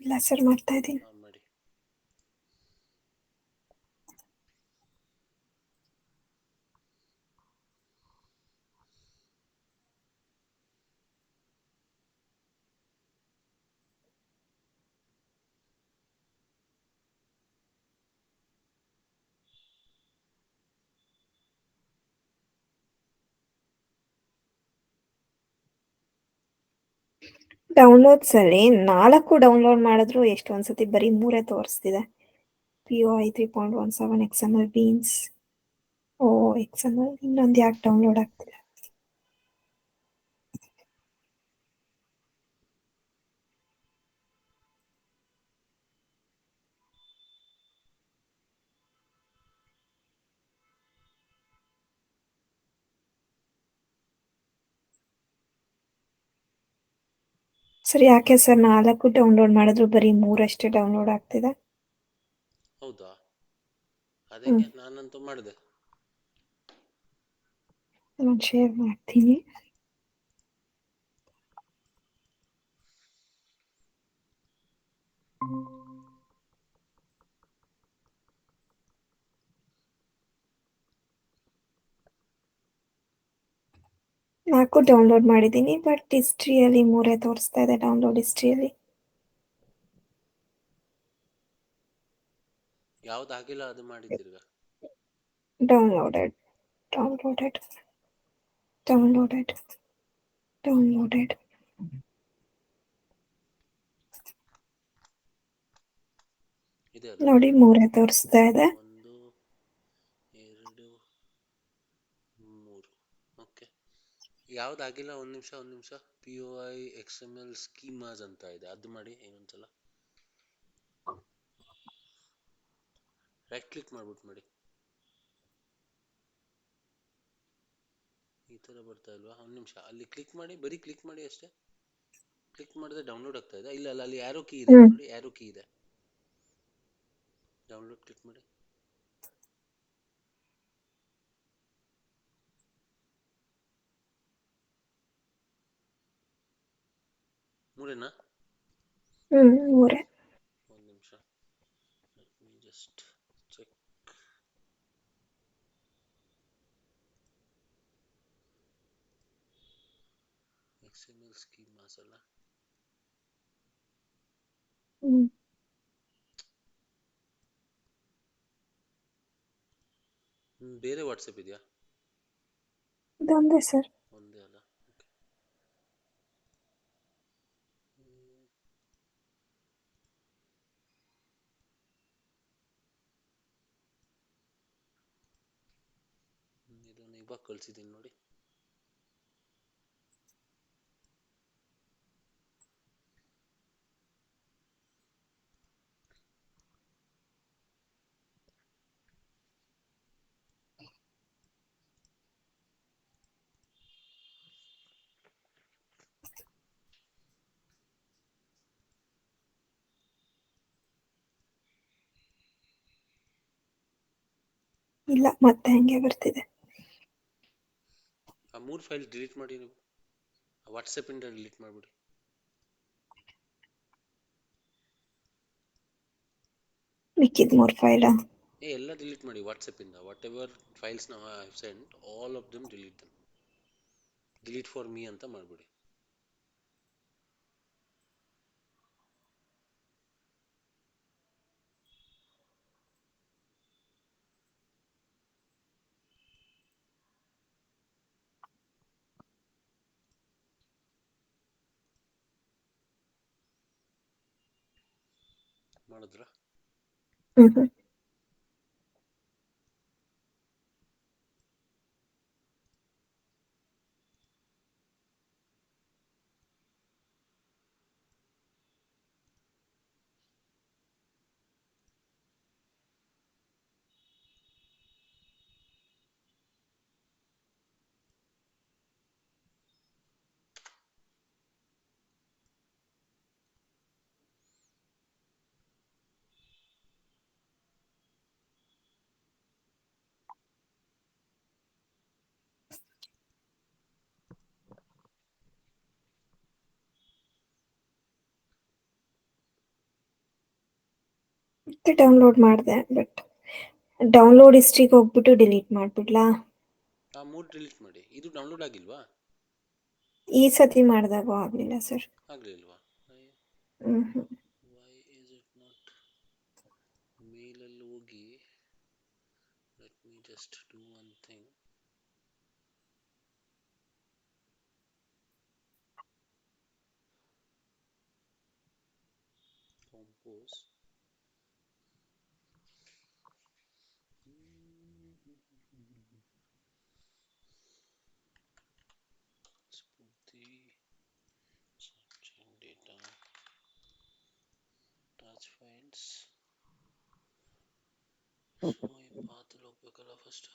ಇಲ್ಲ ಸರ್, ಮಾಡ್ತಾ ಇದ್ದೀನಿ. ಮಾಡಿ. ಡೌನ್ಲೋಡ್ಸ್ ಅಲ್ಲಿ 4 ಡೌನ್ಲೋಡ್ ಮಾಡಿದ್ರು ಎಷ್ಟು ಒಂದ್ಸತಿ ಬರೀ 3 ತೋರಿಸ್ತಿದೆ. POI 3.17 XML beans. ಓ XML ಇನ್ನೊಂದು ಯಾಕೆ ಡೌನ್ಲೋಡ್ ಆಗ್ತಿದೆ? ಸರ್ ಯಾಕೆ ಸರ್ 4 ಡೌನ್ಲೋಡ್ ಮಾಡಿದ್ರು ಬರೀ 3 ಅಷ್ಟೇ ಡೌನ್ಲೋಡ್ ಆಗ್ತಿದೆ? ಹೌದಾ? ಅದಂಗೆ ನಾನಂತೂ ಮಾಡಿದೆ. ನಾನು ಶೇರ್ ಮಾಡ್ತೀನಿ. ನಾಲ್ಕು ಡೌನ್ಲೋಡ್ ಮಾಡಿದ್ದೀನಿ, ಬಟ್ ಹಿಸ್ಟ್ರಿಯಲ್ಲಿ 3 ತೋರಿಸ್ತಾ ಇದೆ ಡೌನ್ಲೋಡ್ ಹಿಸ್ಟ್ರಿಯಲ್ಲಿ. ಯಾವ್ದು ಆಗಿಲ್ಲ ಅದು ಮಾಡಿದ್ದೀರ್ಗ. ಡೌನ್ಲೋಡೆಡ್ ಡೌನ್ಲೋಡೆಡ್ ಡೌನ್ಲೋಡೆಡ್ ಡೌನ್ಲೋಡೆಡ್ ಇದೆ ಅಲ್ಲ? ನೋಡಿ 3 ತೋರಿಸ್ತಾ ಇದೆ. 1 2 3. ಓಕೆ, ಯಾವ್ದಾಗಿಲ್ಲ. ಒಂದು ನಿಮಿಷ. POI XML ಸ್ಕೀಮಾಸ್ ಅಂತ ಇದೆ, ಅದು ಮಾಡಿ ಇನ್ನೊಂದ್ಸಲ. ರೈಟ್ ಕ್ಲಿಕ್ ಮಾಡ್ಬಿಟ್ಟು ಮಾಡಿ. ಈ ಥರ ಬರ್ತಾ ಇಲ್ವಾ? ಒಂದು ನಿಮಿಷ, ಅಲ್ಲಿ ಕ್ಲಿಕ್ ಮಾಡಿ, ಬರೀ ಕ್ಲಿಕ್ ಮಾಡಿ ಅಷ್ಟೇ. ಕ್ಲಿಕ್ ಮಾಡಿದ್ರೆ ಡೌನ್ಲೋಡ್ ಆಗ್ತಾ ಇದೆ. ಇಲ್ಲ, ಅಲ್ಲಿ ಆ್ಯರೋ ಕೀ ಇದೆ ನೋಡಿ, ಆ್ಯರೋ ಕೀ ಇದೆ. ಡೌನ್ಲೋಡ್ ಕ್ಲಿಕ್ ಮಾಡಿ. ಮೂರೇನಾ? 3. ಒಂದು ನಿಮಿಷ, let me just check. XML schemas ಅಲ್ಲ? ಬೇರೆ ವಾಟ್ಸಪ್ ಇದೆಯಾ? ಇದೊಂದೇ ಸರ್. ಒಂದೇ ಅಲ್ಲ? ಓಕೆ. ಇದನ್ನು ಇವಾಗ ಕಳಿಸಿದ್ದೀನಿ ನೋಡಿ. ಇಲ್ಲ, ಮತ್ತೆ ಹಂಗೆ ಬರ್ತಿದೆ. ಆ 3 ಫೈಲ್ ಡಿಲೀಟ್ ಮಾಡಿ ನೀವು. ವಾಟ್ಸಪ್ಪಿಂದ ಡಿಲೀಟ್ ಮಾಡಿಬಿಡಿ. ಮಿಕ್ಕಿದ 3 ಫೈಲಾ? ಎಲ್ಲ ಡಿಲೀಟ್ ಮಾಡಿ ವಾಟ್ಸಪ್ಪಿಂದ. ವಾಟ್ ಎವರ್ ಫೈಲ್ಸ್ ನಾವು have scent, all of them delete dum. Delete for me ಅಂತ ಮಾಡಿಬಿಡಿ. ಮಾಡಿದ್ರಾ? ಹ್ಮ್. ಮತ್ತೆ ಡೌನ್ಲೋಡ್ ಮಾಡಿದೆ, ಬಟ್ ಡೌನ್ಲೋಡ್ ಹಿಸ್ಟ್ರಿಗೆ ಹೋಗ್ಬಿಟ್ಟು ಡಿಲೀಟ್ ಮಾಡಿಬಿಡ್ಲಾ? ಆ 3 ಡಿಲೀಟ್ ಮಾಡಿ. ಇದು ಡೌನ್ಲೋಡ್ ಆಗಿಲ್ವಾ? ಈ ಸತಿ ಮಾಡಿದಾಗ ಆಗಲಿಲ್ಲ ಸರ್. ಆಗಲಿಲ್ವಾ? Hmm. Why is it not? ಮೇಲಲ್ಲಿ ಹೋಗಿ, let me just do one thing. Compose. ಸ್ಫೂರ್ತಿ searching data, touch files. So ಈ ಪಾತಲ್ಲಿ ಹೋಗ್ಬೇಕಲ್ಲ first.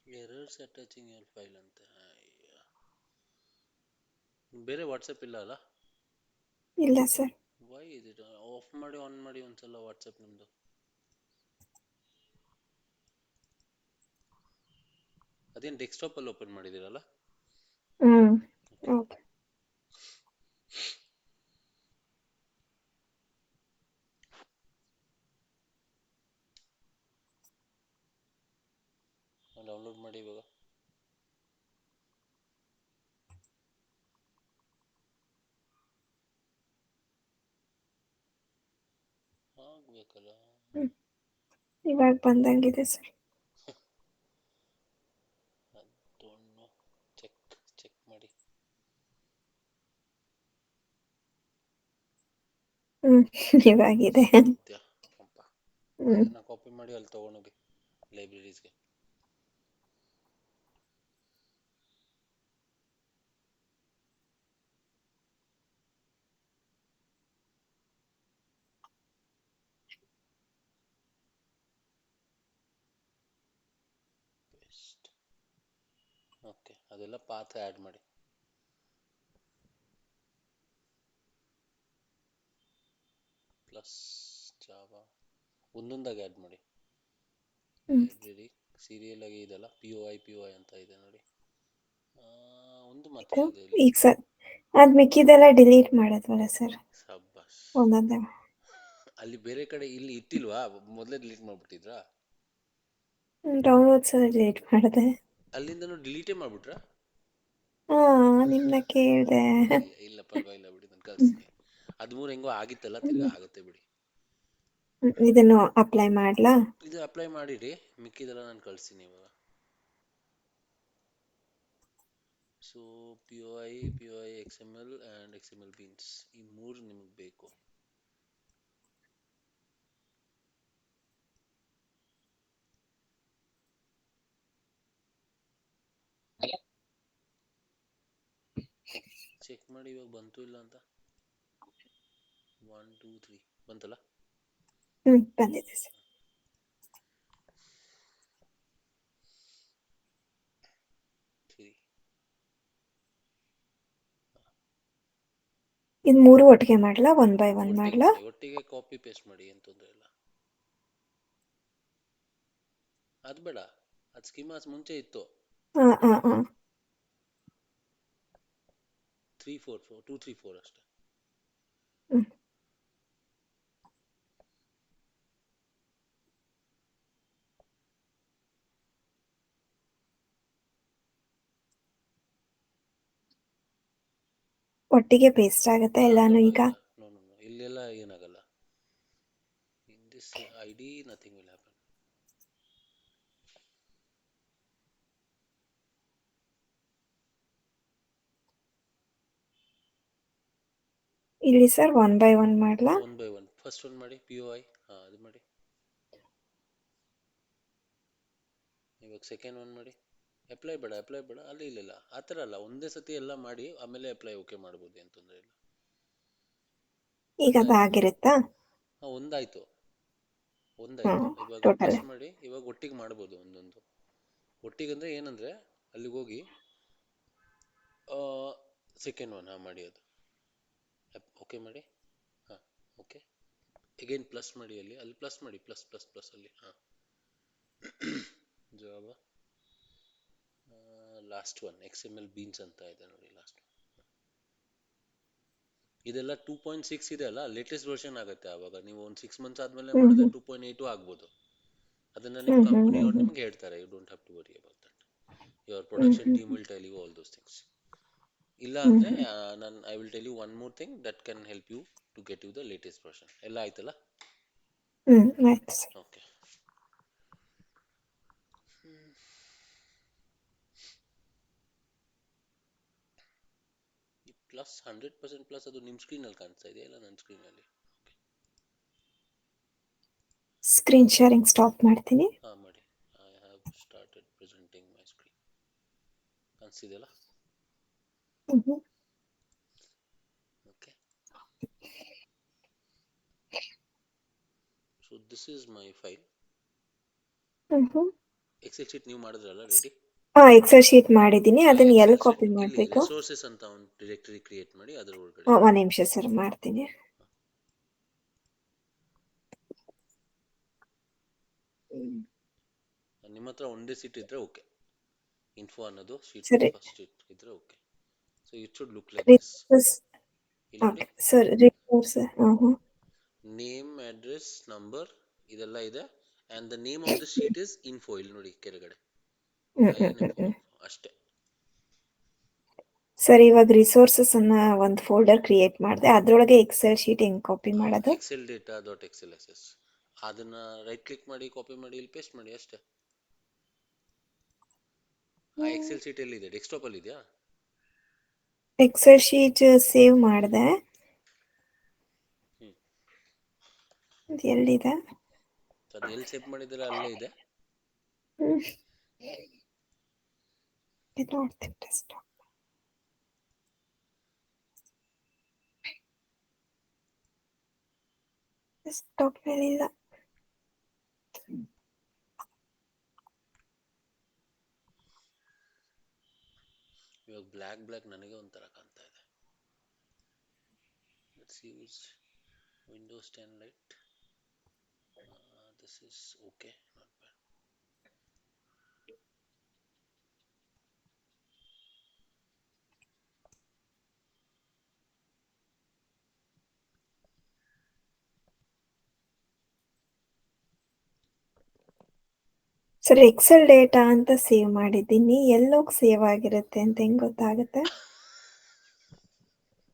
Errors attaching your file ಅಂತ. ಬೇರೆ ವಾಟ್ಸಪ್ ಇಲ್ಲ ಅಲ್ಲ? ಇಲ್ಲ sir. Why is it? Off ಮಾಡಿ ಆನ್ ಮಾಡಿ ಒಂದ್ಸಲ ವಾಟ್ಸಪ್ ನಿಮ್ಮದು. ಅದೇನು ಡೆಸ್ಕ್ಟಾಪಲ್ಲಿ ಓಪನ್ ಮಾಡಿದ್ದೀರಲ್ಲ? ಹೌದು. ಡೌನ್ಲೋಡ್ ಮಾಡಿ ಇವಾಗ. ಆಗ್ಬೇಕಲ್ಲ. ಇವಾಗ ಬಂದಂಗಿದೆ ಸರ್. ಅದನ್ನು ಚೆಕ್ ಮಾಡಿ. ಇವಾಗಿದೆ. ಸತ್ಯ ಅಪ್ಪ. ಇದನ್ನ ಕಾಪಿ ಮಾಡಿ ಅಲ್ಲಿ ತಗೊಂಡೋಗಿ ಲೈಬ್ರರೀಸ್ಗೆ. ಓಕೆ, ಅದೆಲ್ಲ ಪಾತ್ ಆ್ಯಡ್ ಮಾಡಿ. ಪ್ಲಸ್ ಜಾವಾ ಒಂದೊಂದಾಗಿ ಆ್ಯಡ್ ಮಾಡಿ. ಲೈಬ್ರರಿ ಸೀರಿಯಲ್ ಆಗಿ ಇದೆಲ್ಲ POI ಅಂತ ಇದೆ ನೋಡಿ. ಒಂದು ಮಾತ್ರ ಇದೆ ಇಲ್ಲಿ. ಈಗ ಸರ್ ಅದು ಮಿಕ್ಕಿದೆಲ್ಲ ಡಿಲೀಟ್ ಮಾಡೋದ್ವಲ್ಲ ಸರ್ ಸಬ್ಬಾಸ್. ಒಂದೊಂದೇ. ಅಲ್ಲಿ ಬೇರೆ ಕಡೆ ಇಲ್ಲಿ ಇಟ್ಟಿಲ್ವಾ, ಮೊದಲೇ ಡಿಲೀಟ್ ಮಾಡ್ಬಿಟ್ಟಿದ್ರಾ? ಡೌನ್ಲೋಡ್ಸ್ ಡಿಲೀಟ್ ಮಾಡಿದೆ. ಅಲ್ಲಿಂದನೂ ಡಿಲೀಟೇ ಮಾಡ್ಬಿಟ್ರಾ? ನಿಮ್ನ ಕೇಳಿದೆ. ಇಲ್ಲ ಪರವಾಗಿಲ್ಲ ಬಿಡಿ, ನಾನು ಕಳಿಸ್ತೀನಿ. 13 ಹೆಂಗೋ ಆಗಿತ್ತಲ್ಲ, ತಿರ್ಗಾ ಆಗುತ್ತೆ ಬಿಡಿ. ಇದನ್ನು ಅಪ್ಲೈ ಮಾಡ್ಲಾ? ಇದು ಅಪ್ಲೈ ಮಾಡಿರಿ, ಮಿಕ್ಕಿದೆಲ್ಲ ನಾನು ಕಳಿಸ್ತೀನಿ ಇವಾಗ. So POI XML and XML beans, ಈ 3 ನಿಮಗೆ ಬೇಕು. ಚೆಕ್ ಮಾಡಿ ಇವಾಗ ಬಂತು ಇಲ್ಲ ಅಂತ. 1 2 3 ಬಂತಲ್ಲ? ಬಂದಿದೆ ಸರ್. ಇದು 3 ಒಟ್ಟಿಗೆ ಮಾಡ್ಲಾ, 1 by 1 ಮಾಡ್ಲಾ? ಒಟ್ಟಿಗೆ ಕಾಪಿ ಪೇಸ್ಟ್ ಮಾಡಿ, ಏನು ತೊಂದರೆ ಇಲ್ಲ. ಅದು ಬೇಡ, ಅದು ಸ್ಕೀಮಾಸ್ ಮುಂಚೆ ಇತ್ತು. 2 3 4 ಅಷ್ಟೇ. ಒಟ್ಟಿಗೆ ಪೇಸ್ಟ್ ಆಗುತ್ತೆ ಎಲ್ಲಾನು ಈಗ? ನೋ ಇಲ್ಲೆಲ್ಲ ಏನಾಗಲ್ಲ. In this ID nothing will happen. ಇಲ್ಲಿ ಸರ್ 1 by 1 ಮಾಡ್ಲಾ? 1 by 1 ಫಸ್ಟ್ ಒನ್ ಮಾಡಿ, POI. ಅದು ಮಾಡಿ. ಇವಾಗ ಸೆಕೆಂಡ್ ಒನ್ ಮಾಡಿ. ಅಪ್ಲೈ ಬೇಡ ಅಲ್ಲಿ ಇಲ್ಲ ಆ ಥರ ಅಲ್ಲ, ಒಂದೇ ಸತಿ ಎಲ್ಲ ಮಾಡಿ ಆಮೇಲೆ ಅಪ್ಲೈ ಓಕೆ ಮಾಡ್ಬೋದು, ಏನು ತೊಂದರೆ ಇಲ್ಲ. ಈಗ ಅದಾಗಿರುತ್ತಾ? ಒಂದಾಯ್ತು. ಇವಾಗ ಟೋಟಲ್ ಪ್ಲಸ್ ಮಾಡಿ, ಇವಾಗ ಒಟ್ಟಿಗೆ ಮಾಡ್ಬೋದು ಒಂದೊಂದು. ಒಟ್ಟಿಗೆ ಅಂದರೆ ಏನಂದರೆ, ಅಲ್ಲಿಗೆ ಹೋಗಿ ಸೆಕೆಂಡ್ ಒನ್ ಮಾಡಿ, ಅದು ಓಕೆ ಮಾಡಿ. ಓಕೆ, ಅಗೇನ್ ಪ್ಲಸ್ ಮಾಡಿ, ಅಲ್ಲಿ ಪ್ಲಸ್ ಮಾಡಿ, ಪ್ಲಸ್ ಅಲ್ಲಿ. Java last one XML beans ಅಂತ ಇದೆ ನೋಡಿ, ಲಾಸ್ಟ್. ಇದೆಲ್ಲ 2.6 ಇದೆ ಅಲ್ಲ, ಲೇಟೆಸ್ಟ್ ವರ್ಷನ್ ಆಗುತ್ತೆ. ಆವಾಗ ನೀವು ಒಂದು 6 months ಆದಮೇಲೆ ಮಾಡಿದ್ರೆ 2.8 ಆಗ್ಬೋದು. ಅದನ್ನ ನಿಮ್ಮ ಕಂಪನಿಯವ್ರು ನಿಮ್ಗೆ ಹೇಳ್ತಾರೆ. You don't have to worry about that. Your production team will tell you all those things. ಇಲ್ಲ ಅಂದರೆ I will tell you one more thing that can help you to get you the latest version. ಎಲ್ಲ ಆಯ್ತಲ್ಲ? Okay. Plus 100% plus ಅದು ನಿಮ್ಮ ಸ್ಕ್ರೀನಲ್ಲಿ ಕಾಣಿಸ್ತಾ ಇದೆಯಾ ಇಲ್ಲ ನನ್ನ ಸ್ಕ್ರೀನಲ್ಲಿ? ಸ್ಕ್ರೀನ್ ಶೇರಿಂಗ್ ಸ್ಟಾಪ್ ಮಾಡ್ತೀನಿ. ಮಾಡಿ. I have started presenting my screen. ಕಾಣಿಸ್ತಿದೆಯಲ್ಲ? Okay. So this is my file. Excel sheet ನೀವು ಮಾಡಿದ್ರಲ್ಲ ರೆಡಿ? ಎಕ್ಸೆಲ್ ಶೀಟ್ ಮಾಡಿದ್ದೀನಿ. ಅದನ್ನ ಎಲ್ಲಿ ಕಾಪಿ ಮಾಡಬೇಕು? ರಿಸೋರ್ಸಸ್ ಅಂತ ಒಂದು ಡೈರೆಕ್ಟರಿ ಕ್ರಿಯೇಟ್ ಮಾಡಿ, ಅದರ ಒಳಗಡೆ. ಒಂದು ನಿಮಿಷ ಸರ್, ಮಾಡ್ತೀನಿ. ನಿಮ್ಮ ಹತ್ರ ಒಂದೇ ಸೀಟ್ ಇದ್ರೆ ಓಕೆ. ಇನ್ಫೋ ಅನ್ನೋದು ಶೀಟ್ ಫಸ್ಟ್ ಶೀಟ್ ಇದ್ರೆ okay. So it should look like this. Okay sir, resource name, address, number ಇದೆಲ್ಲ ಇದೆ. and the name of the sheet is info. ಇಲ್ಲಿ ನೋಡಿ ಕೆಳಗಡೆ ಏನಿಲ್ಲ ಅಷ್ಟೇ. ಸರ್ ಇವಾಗ ರಿಸೋರ್ಸಸ್ ಅನ್ನ ಒಂದು ಫೋಲ್ಡರ್ ಕ್ರಿಯೇಟ್ ಮಾಡಿದೆ, ಅದ್ರೊಳಗೆ ಎಕ್ಸೆಲ್ ಶೀಟ್ ಹೆಂಗ್ ಕಾಪಿ ಮಾಡೋದು? Excel data dot Excel S S ಅದನ್ನ ರೈಟ್ ಕ್ಲಿಕ್ ಮಾಡಿ ಕಾಪಿ ಮಾಡಿ ಇಲ್ಲಿ ಪೇಸ್ಟ್ ಮಾಡಿ ಅಷ್ಟೇ. ಆ ಎಕ್ಸೆಲ್ ಶೀಟ್ ಎಲ್ಲಿದೆ? ಡೆಸ್ಕ್ಟಾಪ್ ಅಲ್ಲಿ ಇದೆಯಾ? ಎಕ್ಸೆಲ್ ಶೀಟ್ ಸೇವ್ ಮಾಡಿದೆ, ಅದು ಎಲ್ಲಿದೆ? ಅದು ಎಲ್ಲಿ ಸೇವ್ ಮಾಡಿದ್ರೆ ಅಲ್ಲೇ ಇದೆ. ಇದು ನೋಡ್ತೀನಿ ಡೆಸ್ಕ್ಟಾಪ್. ಡೆಸ್ಕ್ಟಾಪ್ ಮೇಲಿಲ್ಲ. ಇವಾಗ ಬ್ಲ್ಯಾಕ್ ನನಗೆ ಒಂಥರ ಕಾಣ್ತಾ ಇದೆ. Let's use Windows 10 lite. This is okay, not bad. Sir Excel data ಅಂತ ಸೇವ್ ಮಾಡಿದ್ದೀನಿ, ಎಲ್ಲೋಗಿ ಸೇವ್ ಆಗಿರುತ್ತೆ ಅಂತ ಹೆಂಗ್ ಗೊತ್ತಾಗುತ್ತೆ?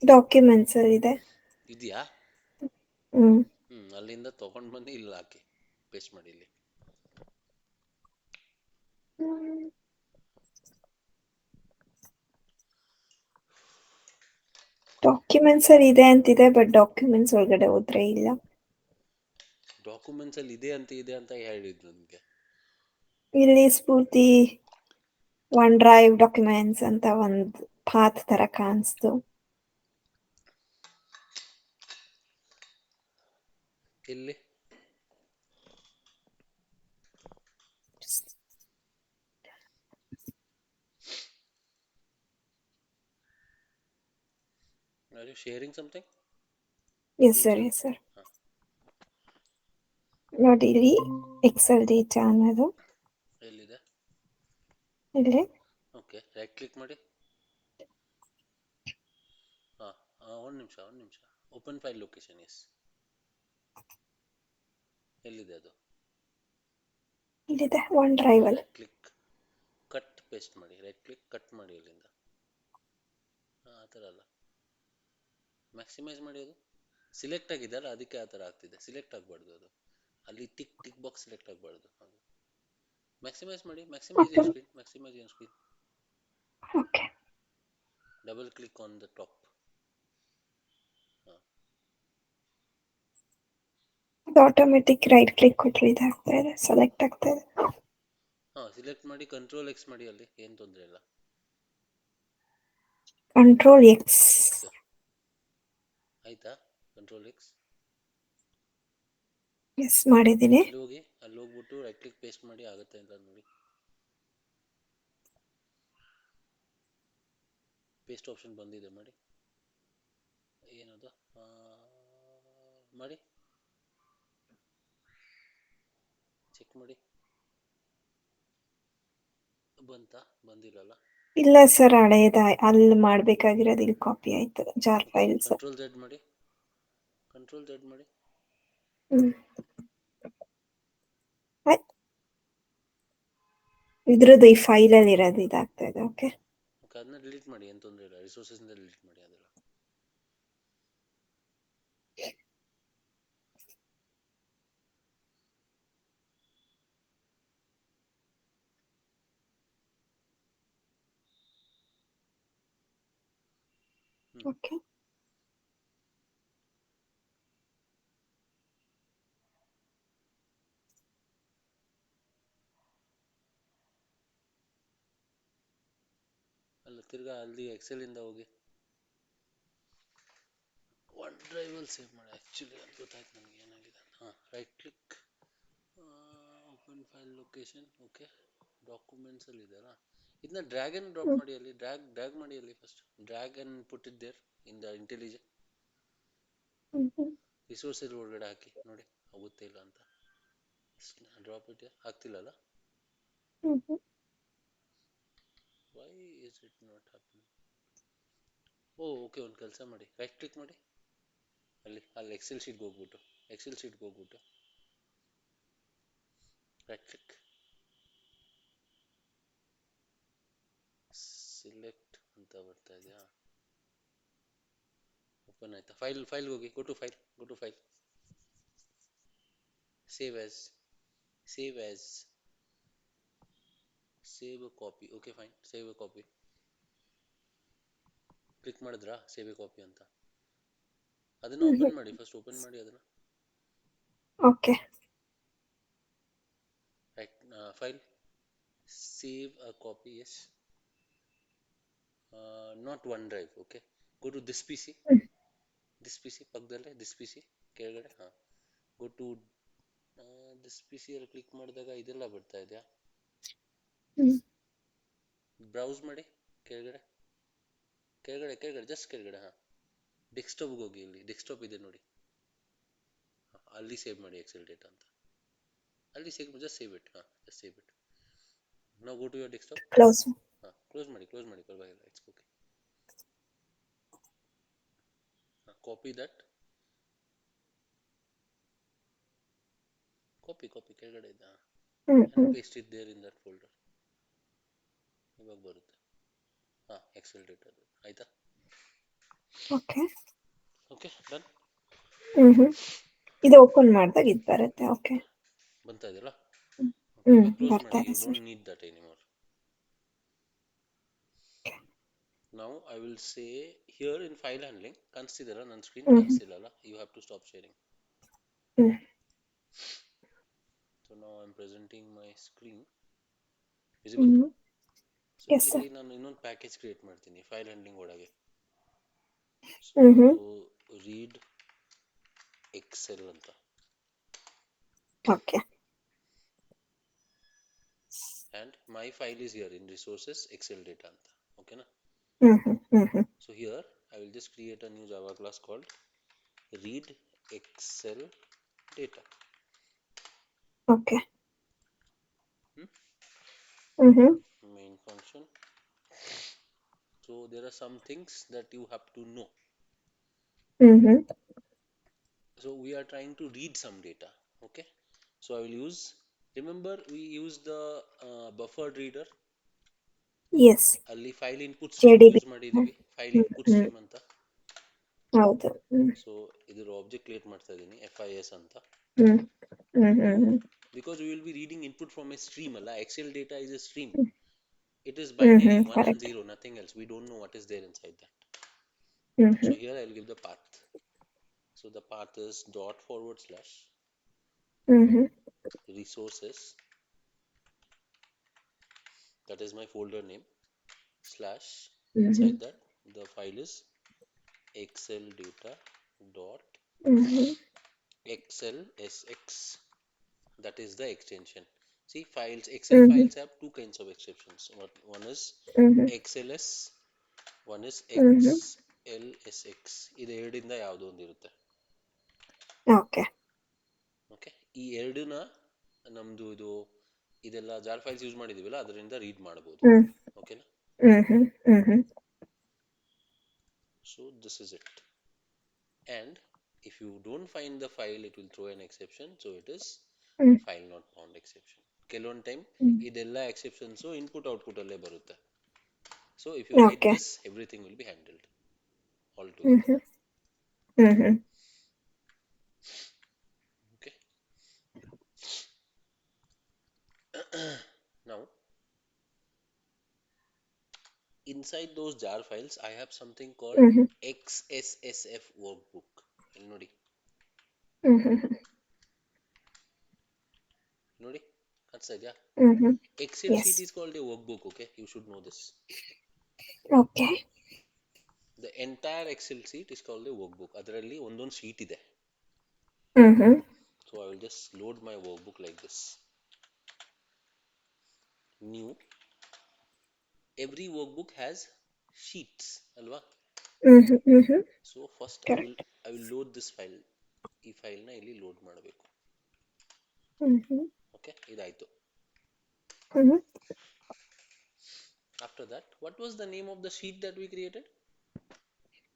ಡಾಕ್ಯುಮೆಂಟ್ಸ್ ಇದೆ. ಇದೆಯಾ? ಹ್ಮ್ ಅಲ್ಲಿಂದ ತಗೊಂಡ್ ಬಂದು ಇಲ್ಲಿ ಹಾಕಿ ಪೇಸ್ಟ್ ಮಾಡಿ ಇಲ್ಲಿ. ಡಾಕ್ಯುಮೆಂಟ್ಸ್ ಅಲ್ಲಿ ಇದೆ ಅಂತಿದೆ, ಬಟ್ ಡಾಕ್ಯುಮೆಂಟ್ಸ್ ಒಳಗಡೆ ಹೋದ್ರೆ ಇಲ್ಲ. ಡಾಕ್ಯುಮೆಂಟ್ಸ್ ಅಲ್ಲಿ ಇದೆ ಅಂತ ಹೇಳಿದ್ರು ನಿಮಗೆ. ಇಲ್ಲಿ ಸ್ಫೂರ್ತಿ ಒನ್ ಡ್ರೈವ್ ಡಾಕ್ಯುಮೆಂಟ್ಸ್ ಅಂತ ಒಂದು ಪಾತ್ ತರ ಕಾಣಿಸ್ತು. ಇಲ್ಲಿ are you sharing something? Yes sir. ನೋಡಿ ಇಲ್ಲಿ ಎಕ್ಸೆಲ್ ಡೇಟಾ ಅನ್ನೋದು ಎಲ್ಲಿದೆ? ಇಲ್ಲಿ. ಓಕೆ, ರೈಟ್ ಕ್ಲಿಕ್ ಮಾಡಿ. ಒಂದು ನಿಮಿಷ. ಓಪನ್ ಫೈಲ್ ಲೊಕೇಶನ್ ಎಸ್ ಎಲ್ಲಿದೆ ಅದು? ಇಲ್ಲಿದೆ ಒನ್ ಡ್ರೈವ್ ಅಲ್ಲಿ. ರೈಟ್ ಕ್ಲಿಕ್ ಕಟ್ ಪೇಸ್ಟ್ ಮಾಡಿ, ರೈಟ್ ಕ್ಲಿಕ್ ಕಟ್ ಮಾಡಿ ಅಲ್ಲಿಂದ. ಆ ಥರ ಅಲ್ಲ, ಮ್ಯಾಕ್ಸಿಮೈಸ್ ಮಾಡಿ. ಅದು ಸಿಲೆಕ್ಟ್ ಆಗಿದೆಯಲ್ಲ, ಅದಕ್ಕೆ ಆ ಥರ ಆಗ್ತಿದೆ. ಸಿಲೆಕ್ಟ್ ಆಗಬಾರ್ದು ಅದು, ಅಲ್ಲಿ ಟಿಕ್ ಬಾಕ್ಸ್ ಸಿಲೆಕ್ಟ್ ಆಗಬಾರ್ದು. ಅದು ಮ್ಯಾಕ್ಸಿಮೈಸ್ ಮಾಡಿ. Maximise your screen. Okay, double click on the top. Automatic right click ಕೊಟ್ಟರೆ ಇದಾಗ್ತಾ ಇದೆ, ಸೆಲೆಕ್ಟ್ ಆಗ್ತಾ ಇದೆ. ಸಿಲೆಕ್ಟ್ ಮಾಡಿ, ಕಂಟ್ರೋಲ್ ಎಕ್ಸ್ ಮಾಡಿ, ಅಲ್ಲಿ ಏನು ತೊಂದರೆ ಇಲ್ಲ. ಕಂಟ್ರೋಲ್ ಎಕ್ಸ್ ಆಯ್ತಾ? ಕಂಟ್ರೋಲ್ ಎಕ್ಸ್ ಎಸ್ ಮಾಡಿದ್ದೀನಿ. ಅಲ್ಲಿ ಹೋಗ್ಬಿಟ್ಟು ರೈಟ್ ಕ್ಲಿಕ್ ಪೇಸ್ಟ್ ಮಾಡಿ, ಆಗುತ್ತೆ ಅಂತ ನೋಡಿ. ಪೇಸ್ಟ್ ಆಪ್ಷನ್ ಬಂದಿದೆ, ಮಾಡಿ. ಏನದು ಮಾಡಿ, ಚೆಕ್ ಮಾಡಿ. ಬಂದಿರಲ್ಲ. ಇಲ್ಲ ಸರ್, ಹಳೇದ ಅಲ್ಲಿ ಮಾಡ್ಬೇಕಾಗಿರೋದು ಇಲ್ಲಿ ಕಾಪಿ ಆಯ್ತು. Jar files. ಕಂಟ್ರೋಲ್ ಝೆಡ್ ಮಾಡಿ. ಇದ್ರದ್ದು ಈ ಫೈಲಲ್ಲಿ ಇರೋದು ಇದಾಗ್ತಾ ಇದೆ. ಓಕೆ, ಅದನ್ನ ಡಿಲೀಟ್ ಮಾಡಿ, ಏನು ತೊಂದರೆ ಇಲ್ಲ. ರಿಸೋರ್ಸಸ್ ಇಂದ ಡಿಲೀಟ್ ಮಾಡಿ ಅದೆಲ್ಲ. ಓಕೆ, ಅಲ್ಲ, ತಿರ್ಗಾ ಅಲ್ಲಿ ಎಕ್ಸೆಲ್ ಇಂದ ಹೋಗಿ ಒನ್ ಡ್ರೈವ್ ಅಲ್ಲಿ ಸೇವ್ ಮಾಡಿ. ಆ್ಯಕ್ಚುಲಿ ಅದು ಗೊತ್ತಾಯ್ತು ನನಗೆ ಏನಾಗಿದೆ. Right click, open file location. Okay, documents ಅಲ್ಲಿ ಇದೆಯಲ್ಲ, ಇದನ್ನ ಡ್ರ್ಯಾಗ್ ಅಂಡ್ ಡ್ರಾಪ್ ಮಾಡಿ. ಅಲ್ಲಿ ಡ್ರ್ಯಾಗ್ ಮಾಡಿ. ಅಲ್ಲಿ first drag and put it there in the intelligent. Resources ಒಳಗಡೆ ಹಾಕಿ ನೋಡಿ, ಆಗುತ್ತೆ ಇಲ್ಲ ಅಂತ. Drop it. ಆಗ್ತಿಲ್ಲಲ್ಲ? Why is it not happening? Okay, ಒಂದು ಕೆಲಸ ಮಾಡಿ, ರೈಟ್ ಕ್ಲಿಕ್ ಮಾಡಿ. ಅಲ್ಲಿ ಎಕ್ಸೆಲ್ ಶೀಟ್ಗೆ ಹೋಗ್ಬಿಟ್ಟು ರೈಟ್ ಕ್ಲಿಕ್, select ಅಂತ ಬರ್ತಾ ಇದೆಯಾ? ಓಪನ್ ಆಯ್ತಾ? ಫೈಲ್ ಹೋಗಿ, go to file, save as, save as, save a copy. Okay fine, save a copy click ಮಾಡಿದ್ರಾ? ಸೇವ್ ಎ ಕಾಪಿ ಅಂತ. ಅದನ್ನ ಓಪನ್ ಮಾಡಿ, ಫಸ್ಟ್ ಓಪನ್ ಮಾಡಿ ಅದನ್ನ. Okay. Right, file, save a copy. Yes, not OneDrive. Okay, go to this P C, ಪಕ್ಕದಲ್ಲೇ this P C ಕೆಳಗಡೆ. ಹಾಂ, go to this P ಸಿಯಲ್ಲಿ ಕ್ಲಿಕ್ ಮಾಡಿದಾಗ ಇದೆಲ್ಲ ಬರ್ತಾ ಇದೆಯಾ? ಬ್ರೌಸ್ ಮಾಡಿ ಕೆಳಗಡೆ, ಜಸ್ಟ್ ಕೆಳಗಡೆ. ಹಾಂ, ಡೆಸ್ಕ್ಟಾಪ್ಗೆ ಹೋಗಿ, ಇಲ್ಲಿ ಡೆಸ್ಕ್ಟಾಪ್ ಇದೆ ನೋಡಿ, ಅಲ್ಲಿ ಸೇವ್ ಮಾಡಿ ಎಕ್ಸೆಲ್ ಡೇಟಾ ಅಂತ. ಅಲ್ಲಿ ಜಸ್ಟ್ ಸೇವ್ ಇಟ್. ಹಾಂ, ಜಸ್ಟ್ ಸೇವ್ ಇಟ್. ನಾವು go to your desktop. Close. ಹಾಂ, ಕ್ಲೋಸ್ ಮಾಡಿ ಪರವಾಗಿಲ್ಲ, it's okay. Copy that, copy ಕೆಳಗಡೆ ಇದೆ. And paste it there in that folder. ಇವಾಗ ಬರುತ್ತೆ. ಹಾಂ, ಎಕ್ಸೆಲ್ ಡೇಟಾ ಆಯ್ತಾ? ಓಕೆ. ಡನ್. ಇದು ಓಪನ್ ಮಾಡಿದಾಗ ಇದು ಬರುತ್ತೆ. ಓಕೆ, ಬಂತಾ ಇದೆಯಲ್ಲ? ಇವಾಗ ಕ್ಲೋಸ್ ಬರ್ತಾ ಮಾಡಿ. ಇದೆ you sir. Don't need that anymore. Now I will say here in file handling, ಕಾಣಿಸ್ತಿದೆಯಲ್ಲ ನನ್ನ ಸ್ಕ್ರೀನ್? ಕಾಣಿಸ್ತಿಲ್ಲಲ್ಲ? You have to stop sharing. So now I'm presenting my screen. Visible? So Yes, sir. ಇಲ್ಲಿ ನಾನು ಇನ್ನೊಂದು package create ಮಾಡ್ತೀನಿ file handling ಒಳಗೆ. So read Excel ಅಂತ. Okay. And my file is here in resources Excel data ಅಂತ. ಓಕೆನಾ? So here I will just create a new Java class called read Excel data. Okay. Main function. So there are some things that you have to know. So we are trying to read some data. Okay, so I will use, remember we use the buffered reader. Yes. ಅಲ್ಲಿ file input stream use ಮಾಡಿದೀವಿ, file input stream ಅಂತ. ಹೌದು. So ಇದರ object create ಮಾಡ್ತಾ ಇದ್ದೀನಿ, FIS ಅಂತ. Because we will be reading input from a stream, ಅಲ್ಲ? Excel data is a stream. It is binary, 1 and 0, nothing else. We don't know what is there inside that. So here I will give the path. So the path is / resources, that is my folder name, / inside that the file is excel data dot xlsx, that is the extension. See, Excel files have two kinds of extensions. One is XLS, one is XLSX. ಇದು ಎರಡಿಂದ ಯಾವುದೋ ಒಂದು ಇರುತ್ತೆ. Okay. ಈ ಎರಡನ್ನ ನಮ್ದು ಇದೆಲ್ಲ jar files use ಮಾಡಿದೀವಲ್ಲ, ಅದರಿಂದ read ಮಾಡಬಹುದು. ಓಕೆನಾ? So this is it. And if you don't find the file, it will throw an exception. So it is file not found exception. ಕೆಲವೊಂದು ಟೈಮ್ ಇದೆಲ್ಲ ಎಕ್ಸೆಪ್ಷನ್ಸ್ ಇನ್ಪುಟ್ ಔಟ್ಪುಟ್ ಅಲ್ಲೇ ಬರುತ್ತೆ. So if you write this, everything will be handled all together. Okay. Now inside those jar files I have something called XSSF workbook. ಇಲ್ಲಿ ನೋಡಿ ಕಾಣಿಸ್ತಾ ಇದೆಯಾ? Excel sheet is called a workbook. Okay, you should know this. Okay. The entire Excel sheet is called a workbook. ಅದರಲ್ಲಿ ಒಂದೊಂದು sheet ಇದೆ. So I will just load my workbook like this. New. Every workbook has sheets, ಅಲ್ವಾ? So first I will load this file. ಈ file ನ ಇಲ್ಲಿ load ಮಾಡಬೇಕು. Okay, ಇದಾಯ್ತು. After that, what was the name of the sheet that we created?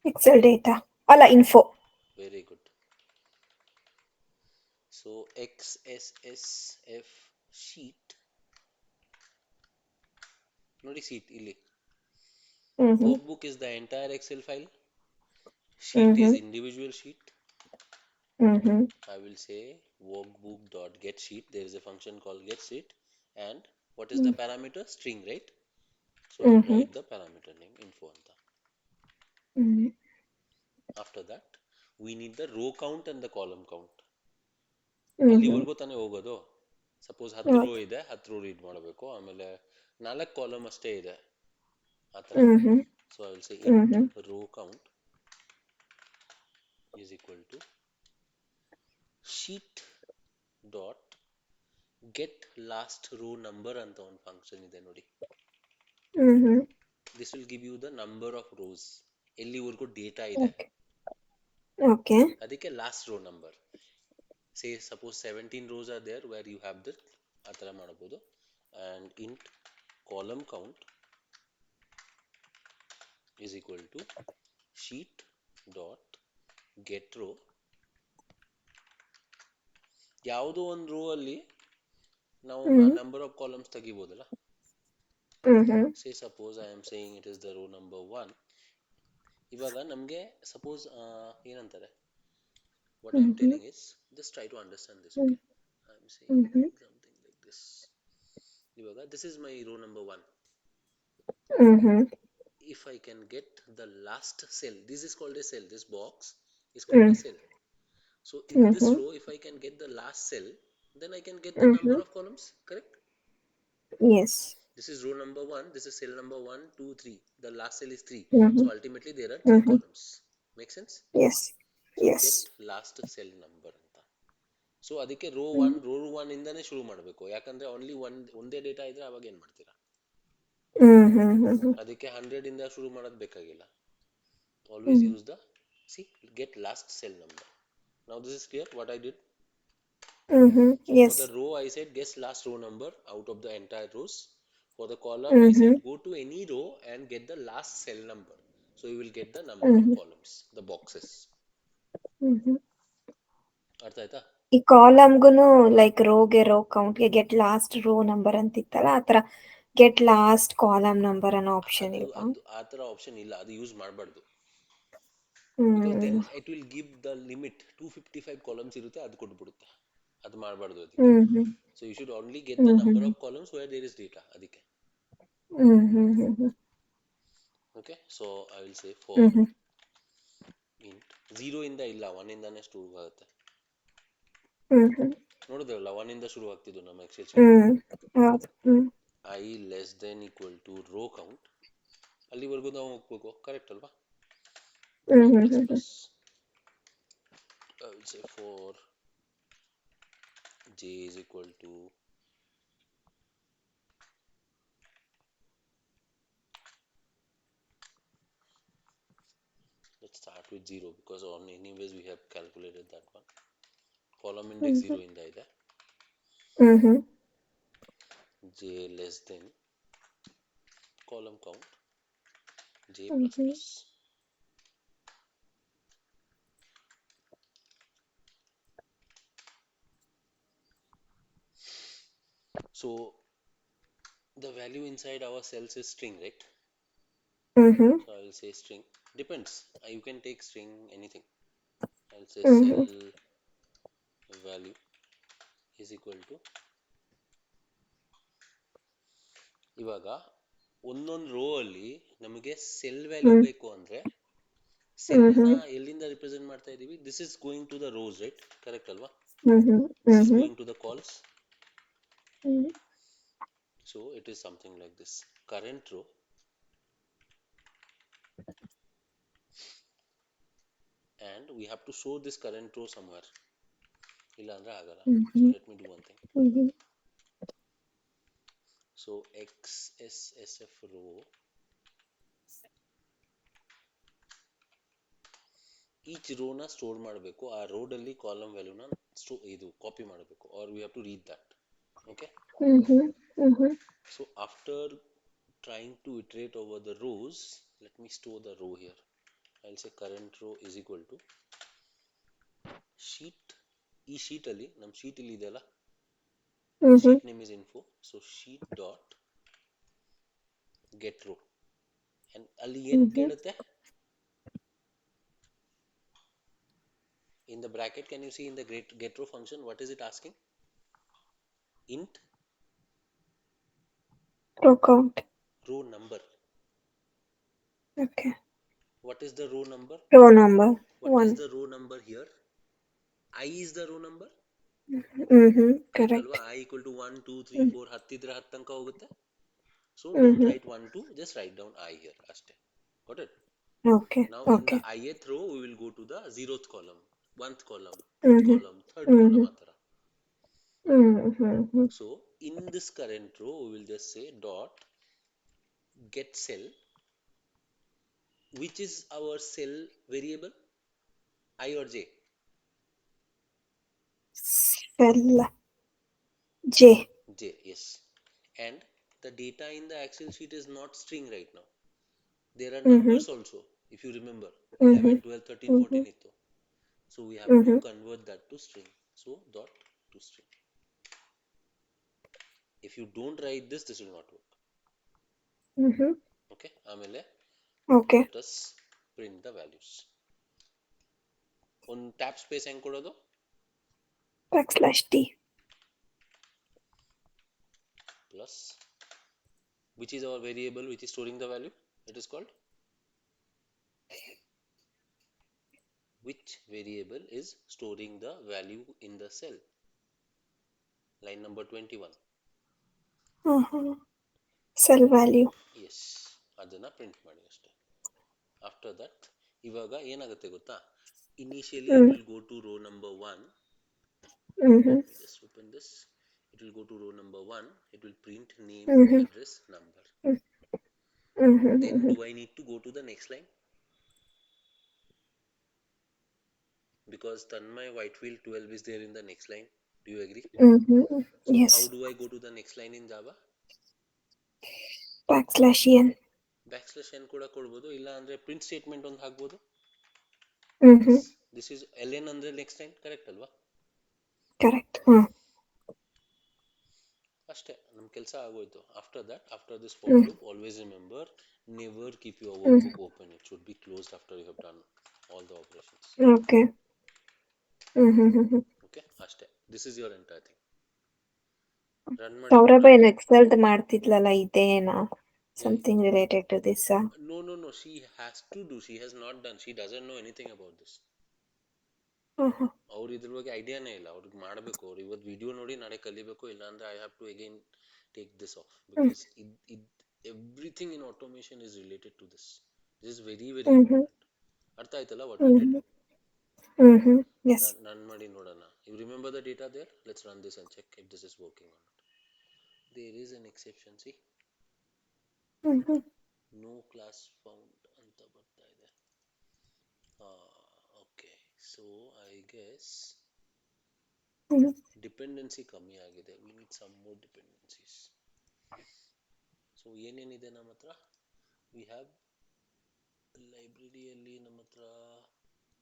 Excel data. ಅಲ್ಲ, info. Very good. So XSSF sheet. ನೋಡಿ sheet ಇಲ್ಲಿ Mm-hmm. Workbook is the entire Excel file. Sheet is individual sheet. Mm-hmm. I will say workbook.getSheet. There is a function called getSheet. And what is the parameter? String, right? So I will write the parameter name info anta. Mm-hmm. After that, we need the row count and the column count. Mm-hmm. ಅಲ್ಲಿವರೆಗೂ ತಾನೇ ಹೋಗೋದು. Suppose 10 rho ಇದೆ, 10 rho read ಮಾಡಬೇಕು. ಆಮೇಲೆ 4 column ಅಷ್ಟೇ ಇದೆ ಆ ಥರ. So I will say int row count is equal to sheet dot get last row number ಅಂತ ಒಂದು ಫಂಕ್ಷನ್ ಇದೆ ನೋಡಿ. This will give you the number of rows, ಎಲ್ಲಿವರೆಗೂ ಡೇಟಾ ಇದೆ ಓಕೆ. ಅದಕ್ಕೆ last row number. Say suppose 17 rows are there where you have that, ಆ ಥರ ಮಾಡಬಹುದು. and int column count is equal to sheet dot get row. ಯಾವುದೋ ಒಂದು row ಅಲ್ಲಿ ನಾವು ನಂಬರ್ ಆಫ್ ಕಾಲಮ್ಸ್ ತೆಗಿಬೋದಲ್ಲ. Say suppose I am saying it is the row number 1. ಇವಾಗ ನಮಗೆ ಸಪೋಸ್ ಏನಂತಾರೆ, what I am telling is just try to understand this. Okay, I am saying something like this. ಇವಾಗ this is my row number 1. If I can get the last cell, this is called a cell, this box is called a cell. So in this row, if I can get the last cell, then I can get the number of columns, correct? Yes. This is row number 1, this is cell number 1, 2, 3. The last cell is 3. So ultimately there are 3 columns. Make sense? Yes. So Yes. get last cell number ಅಂತ. So ಅದಕ್ಕೆ rho 1 ಇಂದಾನೆ ಶುರು ಮಾಡಬೇಕು. ಯಾಕಂದ್ರೆ only ಒಂದೇ data ಇದ್ರೆ ಅವಾಗ ಏನ್ ಮಾಡ್ತೀರಾ? ಅದಕ್ಕೆ 100 ಇಂದ ಶುರು ಮಾಡೋದು ಬೇಕಾಗಿಲ್ಲ. Always use the get last cell number. Now this is clear what I did. Yes. For the row I said guess last row number out of the entire rows. For the column I said go to any row and get the last cell number. So you will get the number of columns, the boxes. ಅರ್ಥ ಆಯ್ತಾ? ಈ ಕಾಲಮ್ಗುನು like ರೋಗೆ row ಕೌಂಟ್ಗೆ get last row number ಅಂತಿತ್ತಲ್ಲ, ಆತರ get last column number ಅನ್ನೋ option ಇಲ್ವಾ? ಆ ಥರ ಆಪ್ಷನ್ ಇಲ್ಲ, ಅದು ಯೂಸ್ ಮಾಡಬಾರ್ದು. Because then it will give the limit 255 columns ಇರುತ್ತೆ, ಅದು ಕೊಟ್ಬಿಡುತ್ತೆ. ಅದು ಮಾಡಬಾರ್ದು ಅದಕ್ಕೆ. So you should only get the number of columns where there is data, ಅದಕ್ಕೆ. Okay, so I will say for int 0 ಇಂದ ಇಲ್ಲ 1 ಇಂದಾನೆ ಶುರು ಆಗುತ್ತೆ. ನೋಡಿದ್ರಲ್ಲ 1 ಇಂದ ಶುರು ಆಗ್ತಿದ್ದು ನಮ್ಮ Excel sheet. I less than equal to row count, ಅಲ್ಲಿವರೆಗೂ ನಾವು ಹೋಗ್ಬೇಕು, ಕರೆಕ್ಟ್ ಅಲ್ವಾ? Plus I will say for j is equal to let's start with 0 because on anyways we have calculated that one. Column index 0 ಇಂದ ಇದೆ. j less than column count j plus plus. So the value inside our cells is string, right? So I will say string, depends, you can take string anything. I will say cell value is equal to, ಇವಾಗ ಒಂದೊಂದು rho ಅಲ್ಲಿ ನಮಗೆ cell value ಬೇಕು ಅಂದ್ರೆ cell ನ ಎಲ್ಲಿಂದ represent ಮಾಡ್ತಾ ಇದೀವಿ? This is going to the rows, right? Correct ಅಲ್ವಾ? This is going to the cols. So it is something like this, current row and we have to show this current row somewhere, ಇಲ್ಲ ಅಂದ್ರೆ ಆಗಲ್ಲ. So let me do one thing. So XSSF row, each ರೋನ store ಮಾಡಬೇಕು, ಆ road ಅಲ್ಲಿ column ವ್ಯಾಲ್ಯೂನ ಇದು copy ಮಾಡಬೇಕು, or we have to read that. Okay, so after trying to iterate over the rows, let me store the row here. I'll say current row is equal to sheet, ಈ sheet ಅಲ್ಲಿ ನಮ್ಮ sheet ಇಲ್ಲಿ ಇದೆ ಅಲ್ಲ, sheet name is info, so sheet dot get row And ಅಲ್ಲಿ ಏನು Mhm. ಕೇಳುತ್ತೆ? In the bracket, can you see in the get row function, what is it asking? Int Row count. row number. Okay. What is the row number? Row number What is 1. the row number here? I is the row number. Correct. ಅಲ್ವಾ? I equal to 1 2 3 4 ಹತ್ತಿದ್ರೆ 10 ತನಕ ಹೋಗುತ್ತೆ. So don't write 1 2, just write down I here ಅಷ್ಟೇ. Got it? Okay. Now in the Okay. ith row we will go to the 0th column, 1th column, 2th Mhm. column, 3rd column ಆ ಥರ. Mhm. So in this current row we will just say dot get cell. Which is our cell variable? I or J? Cell J. J, yes. And the data in the Excel sheet is not string right now. There are numbers also, if you remember. 11 12 13 14 itto. So we have to convert that to string. So dot to string. If you don't write this, this will not work. Okay, ಆಮೇಲೆ Okay. let us print the values. On tab space ಹೆಂಗ್ ಕೊಡೋದು? \t. Plus, which is our variable which is storing the value? It is called, which variable is storing the value in the cell? Line number 21. Cell value. Yes, ಅದನ್ನ print ಮಾಡಿ ಅಷ್ಟೇ. After that ಇವಾಗ ಏನಾಗುತ್ತೆ ಗೊತ್ತಾ? Initially it will go to row number 1. Let me just open this. It will go to row number 1. It will print name, address, number. Then do I need to go to the next line? Because Tanmay Whitefield 12 is there in the next line. Do you agree? So Yes. how do I go to the next line in Java? \n. n ಕೂಡ ಕೊಡ್ಬೋದು, ಇಲ್ಲ ಅಂದ್ರೆ print statement ಒಂದು ಹಾಕ್ಬೋದು. This is ln ಅಂದ್ರೆ next line, correct ಅಲ್ವಾ? Correct. ಅಷ್ಟೇ, ನಮ್ಮ ಕೆಲಸ ಆಗೋಯ್ತು. After that, after this for loop, always remember, never keep your workbook open. It should be closed after you have done all the operations. Okay. Okay, ಅಷ್ಟೇ. This is your entire thing. Run ಮಾಡಿ. ಸೌರಭ ಏನು Excel ಮಾಡ್ತಿದ್ಲಲ್ಲ ಇದೇನಾ? Something related to this. No, she has to do. She has not done. She doesn't know anything about this. ಅವ್ರು ಇದ್ರ ಬಗ್ಗೆ ಐಡಿಯಾನೇ ಇಲ್ಲ. ಅವ್ರಿಗೆ ಮಾಡಬೇಕು. ಅವ್ರು ಇವತ್ತು ವಿಡಿಯೋ ನೋಡಿ ನಾಳೆ ಕಲಿಬೇಕು. ಇಲ್ಲ ಅಂದ್ರೆ I have to again take this off, because everything in automation is related to this. This is very very important. ಅರ್ಥ ಆಯ್ತಲ್ಲ what we did? Yes. Run ಮಾಡಿ ನೋಡೋಣ. You remember the data there? Let's run this and check if this is working or not. There is an exception. See, no class found ಅಂತ ಬರ್ತಾ ಇದೆ. Okay, so I guess dependency ಕಮ್ಮಿ ಆಗಿದೆ. We need some more dependencies. So ಏನೇನಿದೆ ನಮ್ಮ ಹತ್ರ? We have ಲೈಬ್ರರಿಯಲ್ಲಿ ನಮ್ಮ ಹತ್ರ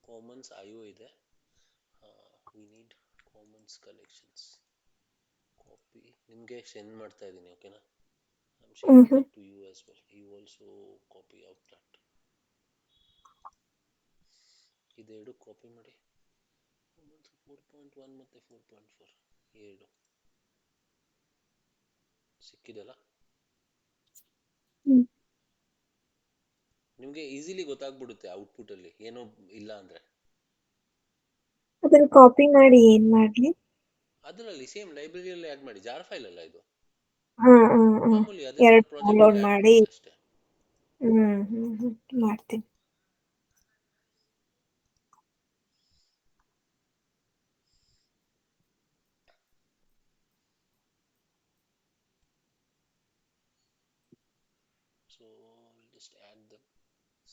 ಕಾಮನ್ಸ್ IO ಇದೆ. We need commons collections. Copy ನಿಮಗೆ ಸೆಂಡ್ ಮಾಡ್ತಾ ಇದ್ದೀನಿ, ಓಕೆನಾ? I am sharing that to you as well. You also copy out that. ಇದೆರಡು ಕಾಪಿ ಮಾಡಿ. 4.1 ಮತ್ತು 4.4 ಎರಡು ಸಿಕ್ಕಿದೆಲ್ಲ. ನಿಮಗೆ ಈಸಿಲಿ ಗೊತ್ತಾಗ್ಬಿಡುತ್ತೆ ಔಟ್ಪುಟ್ ಅಲ್ಲಿ ಏನೋ ಇಲ್ಲ ಅಂದ್ರೆ. ಅದನ್ನ ಕಾಪಿ ಮಾಡಿ ಏನ್ ಮಾಡ್ಲಿ? ಅದರಲ್ಲಿ ಸೇಮ್ ಲೈಬ್ರರಿಯಲ್ಲಿ ಆಡ್ ಮಾಡಿ. ಜಾರ್ ಫೈಲ್ ಅಲ್ಲ ಇದು, ಹ್ಮ್ ಮಾಮೂಲಿ ಅದೇ ತರ ಎರಡು ಪ್ರಾಜೆಕ್ಟ್ ಡೌನ್ಲೋಡ್ ಅಲ್ಲಿ ಮಾಡಿ ಅಷ್ಟೇ. ಮಾಡ್ತೀನಿ. So will just add them.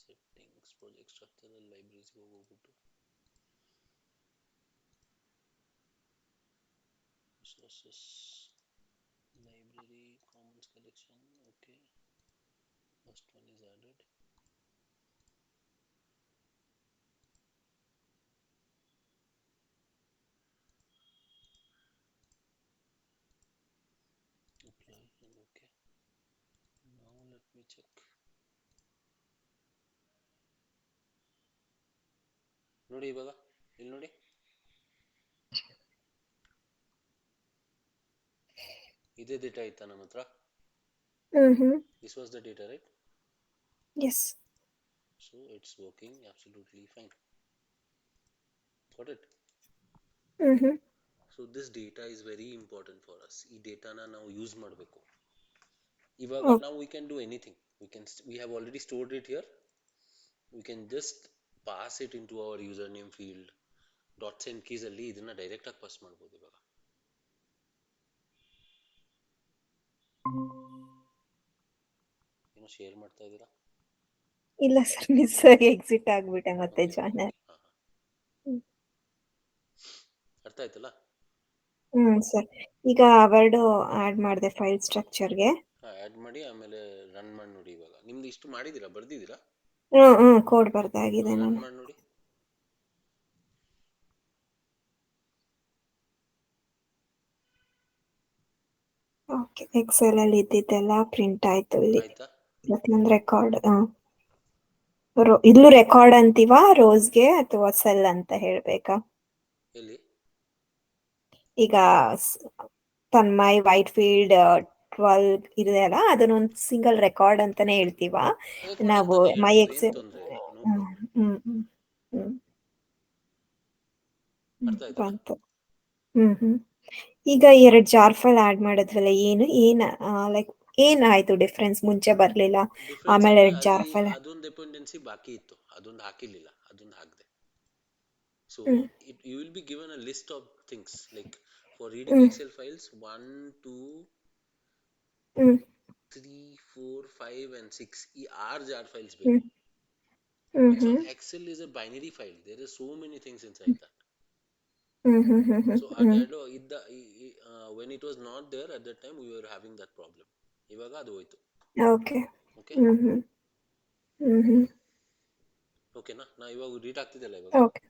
Settings, project structure, libraries ಹೋಗ್ಬಿಟ್ಟು resources, library, commons collection. Okay, first one is added. Apply and okay. Now let me check. ನೋಡಿ ಇವಾಗ ಇಲ್ಲಿ ನೋಡಿ, ಇದೇ ಡೇಟಾ ಇತ್ತಾ ನಮ್ಮ ಹತ್ರ? This was the data, right? Yes. So it's working absolutely fine. Got it? So this data is very important for us. ಈ ಡೇಟಾನ ನಾವು ಯೂಸ್ ಮಾಡಬೇಕು. ಇವಾಗ now we can do anything. We have already stored it here. We can just pass it into our username field. .send keys ಅಲ್ಲಿ ಇದನ್ನ direct ಆಗಿ pass ಮಾಡಬಹುದು. ಇವಾಗ ಏನೋ ಶೇರ್ ಮಾಡ್ತಾ ಇದ್ದೀರಾ? ಇಲ್ಲ ಸರ್, ಮಿಸ್ ಆಗಿ ಎಕ್ಸಿಟ್ ಆಗ್ಬಿಟ್ಟೆ, ಮತ್ತೆ ಜಾಯ್ನ್ ಆಗಿ. ಅರ್ಥ ಆಯ್ತಲ್ಲ? ಸರ್, ಈಗ ವರ್ಡ್ ಆಡ್ ಮಾಡಿದೆ ಫೈಲ್ ಸ್ಟ್ರಕ್ಚರ್ಗೆ. ಆಡ್ ಮಾಡಿ ಆಮೇಲೆ ರನ್ ಮಾಡಿ ನೋಡಿ. ಇವಾಗ ನಿಮ್ದು ಇಷ್ಟು ಮಾಡಿದೀರಾ, ಬರ್ದಿದ್ದೀರಾ? ಕೋಡ್ ಬರ್ದಾಗಿದೆ ರನ್ ನಾನು. ಮಾಡಿ ನೋಡಿ. ಓಕೆ, ಎಕ್ಸೆಲ್ ಅಲ್ಲಿ ಇದ್ದಿದ್ದೆಲ್ಲ ಪ್ರಿಂಟ್ ಆಯ್ತು. ಇಲ್ಲಿ ಆಯ್ತಾ? ಮತ್ತೊಂದು ರೆಕಾರ್ಡ್. ಇಲ್ಲೂ ರೆಕಾರ್ಡ್ ಅಂತೀವಾ ರೋಸ್ಗೆ, ಅಥವಾ ಸೆಲ್ ಅಂತ ಹೇಳ್ಬೇಕಾ? ಎಲ್ಲಿ? ಈಗ ತನ್ಮಯ್ ವೈಟ್ ಫೀಲ್ಡ್ 12 ಇದೆ ಅಲ್ಲ, ಅದನ್ನೊಂದು ಸಿಂಗಲ್ ರೆಕಾರ್ಡ್ ಅಂತಾನೆ ಹೇಳ್ತೀವಾ ನಾವು? ಮೈ ಎಕ್ಸೆಲ್. ಬಂತು. ಈಗ 2 ಜಾರ್ ಫೈಲ್ ಆಡ್ ಮಾಡಿದ್ವಲ್ಲ, ಲೈಕ್ ಏನಾಯ್ತು ಡಿಫ್ರೆನ್ಸ್? ಮುಂಚೆ ಬರ್ಲಿಲ್ಲ, ಆಮೇಲೆ 2 ಜಾರ್ ಫೈಲ್. ಅದೊಂದು ಡಿಪೆಂಡೆನ್ಸಿ ಬಾಕಿ ಇತ್ತು, ಅದೊಂದು ಹಾಕಿರ್ಲಿಲ್ಲ, ಅದೊಂದು ಹಾಕಿದೆ. So you will be given a list of things like for reading Excel files 1, 2, 3, 4, 5 and 6 ಈ 6 jar files ಬೇಕು. So Excel is a binary file. There are so many things inside that. So when it was not there at that time, we were having that problem. ಇವಾಗ ಅದು ಹೋಯ್ತು. Okay. ಓಕೆನಾ? ನಾ ಇವಾಗ read ಆಗ್ತಿದೆಲ್ಲ ಇವಾಗ? Okay,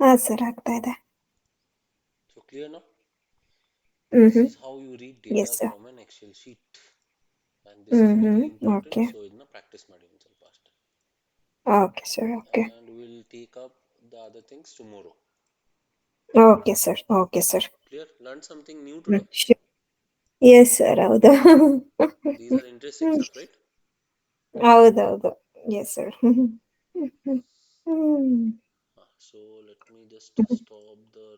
ಹಾ sir, ಆಗ್ತಾ ಇದೆ. So clear now? Mm-hmm. This is how you read data Yes, sir. from an Excel sheet. And this is very important. Okay. So ಇದನ್ನ practice ಮಾಡಿ ಒಂದು ಸ್ವಲ್ಪ ಅಷ್ಟೇ. Okay, sir. Okay. And we'll take up the other things tomorrow. Okay, sir. Okay, sir. Clear? Learn something new today? Sure. Yes, sir. ಹೌದು. These are interesting stuff, right? ಹೌದೌದು. Yes, sir. So let me just stop the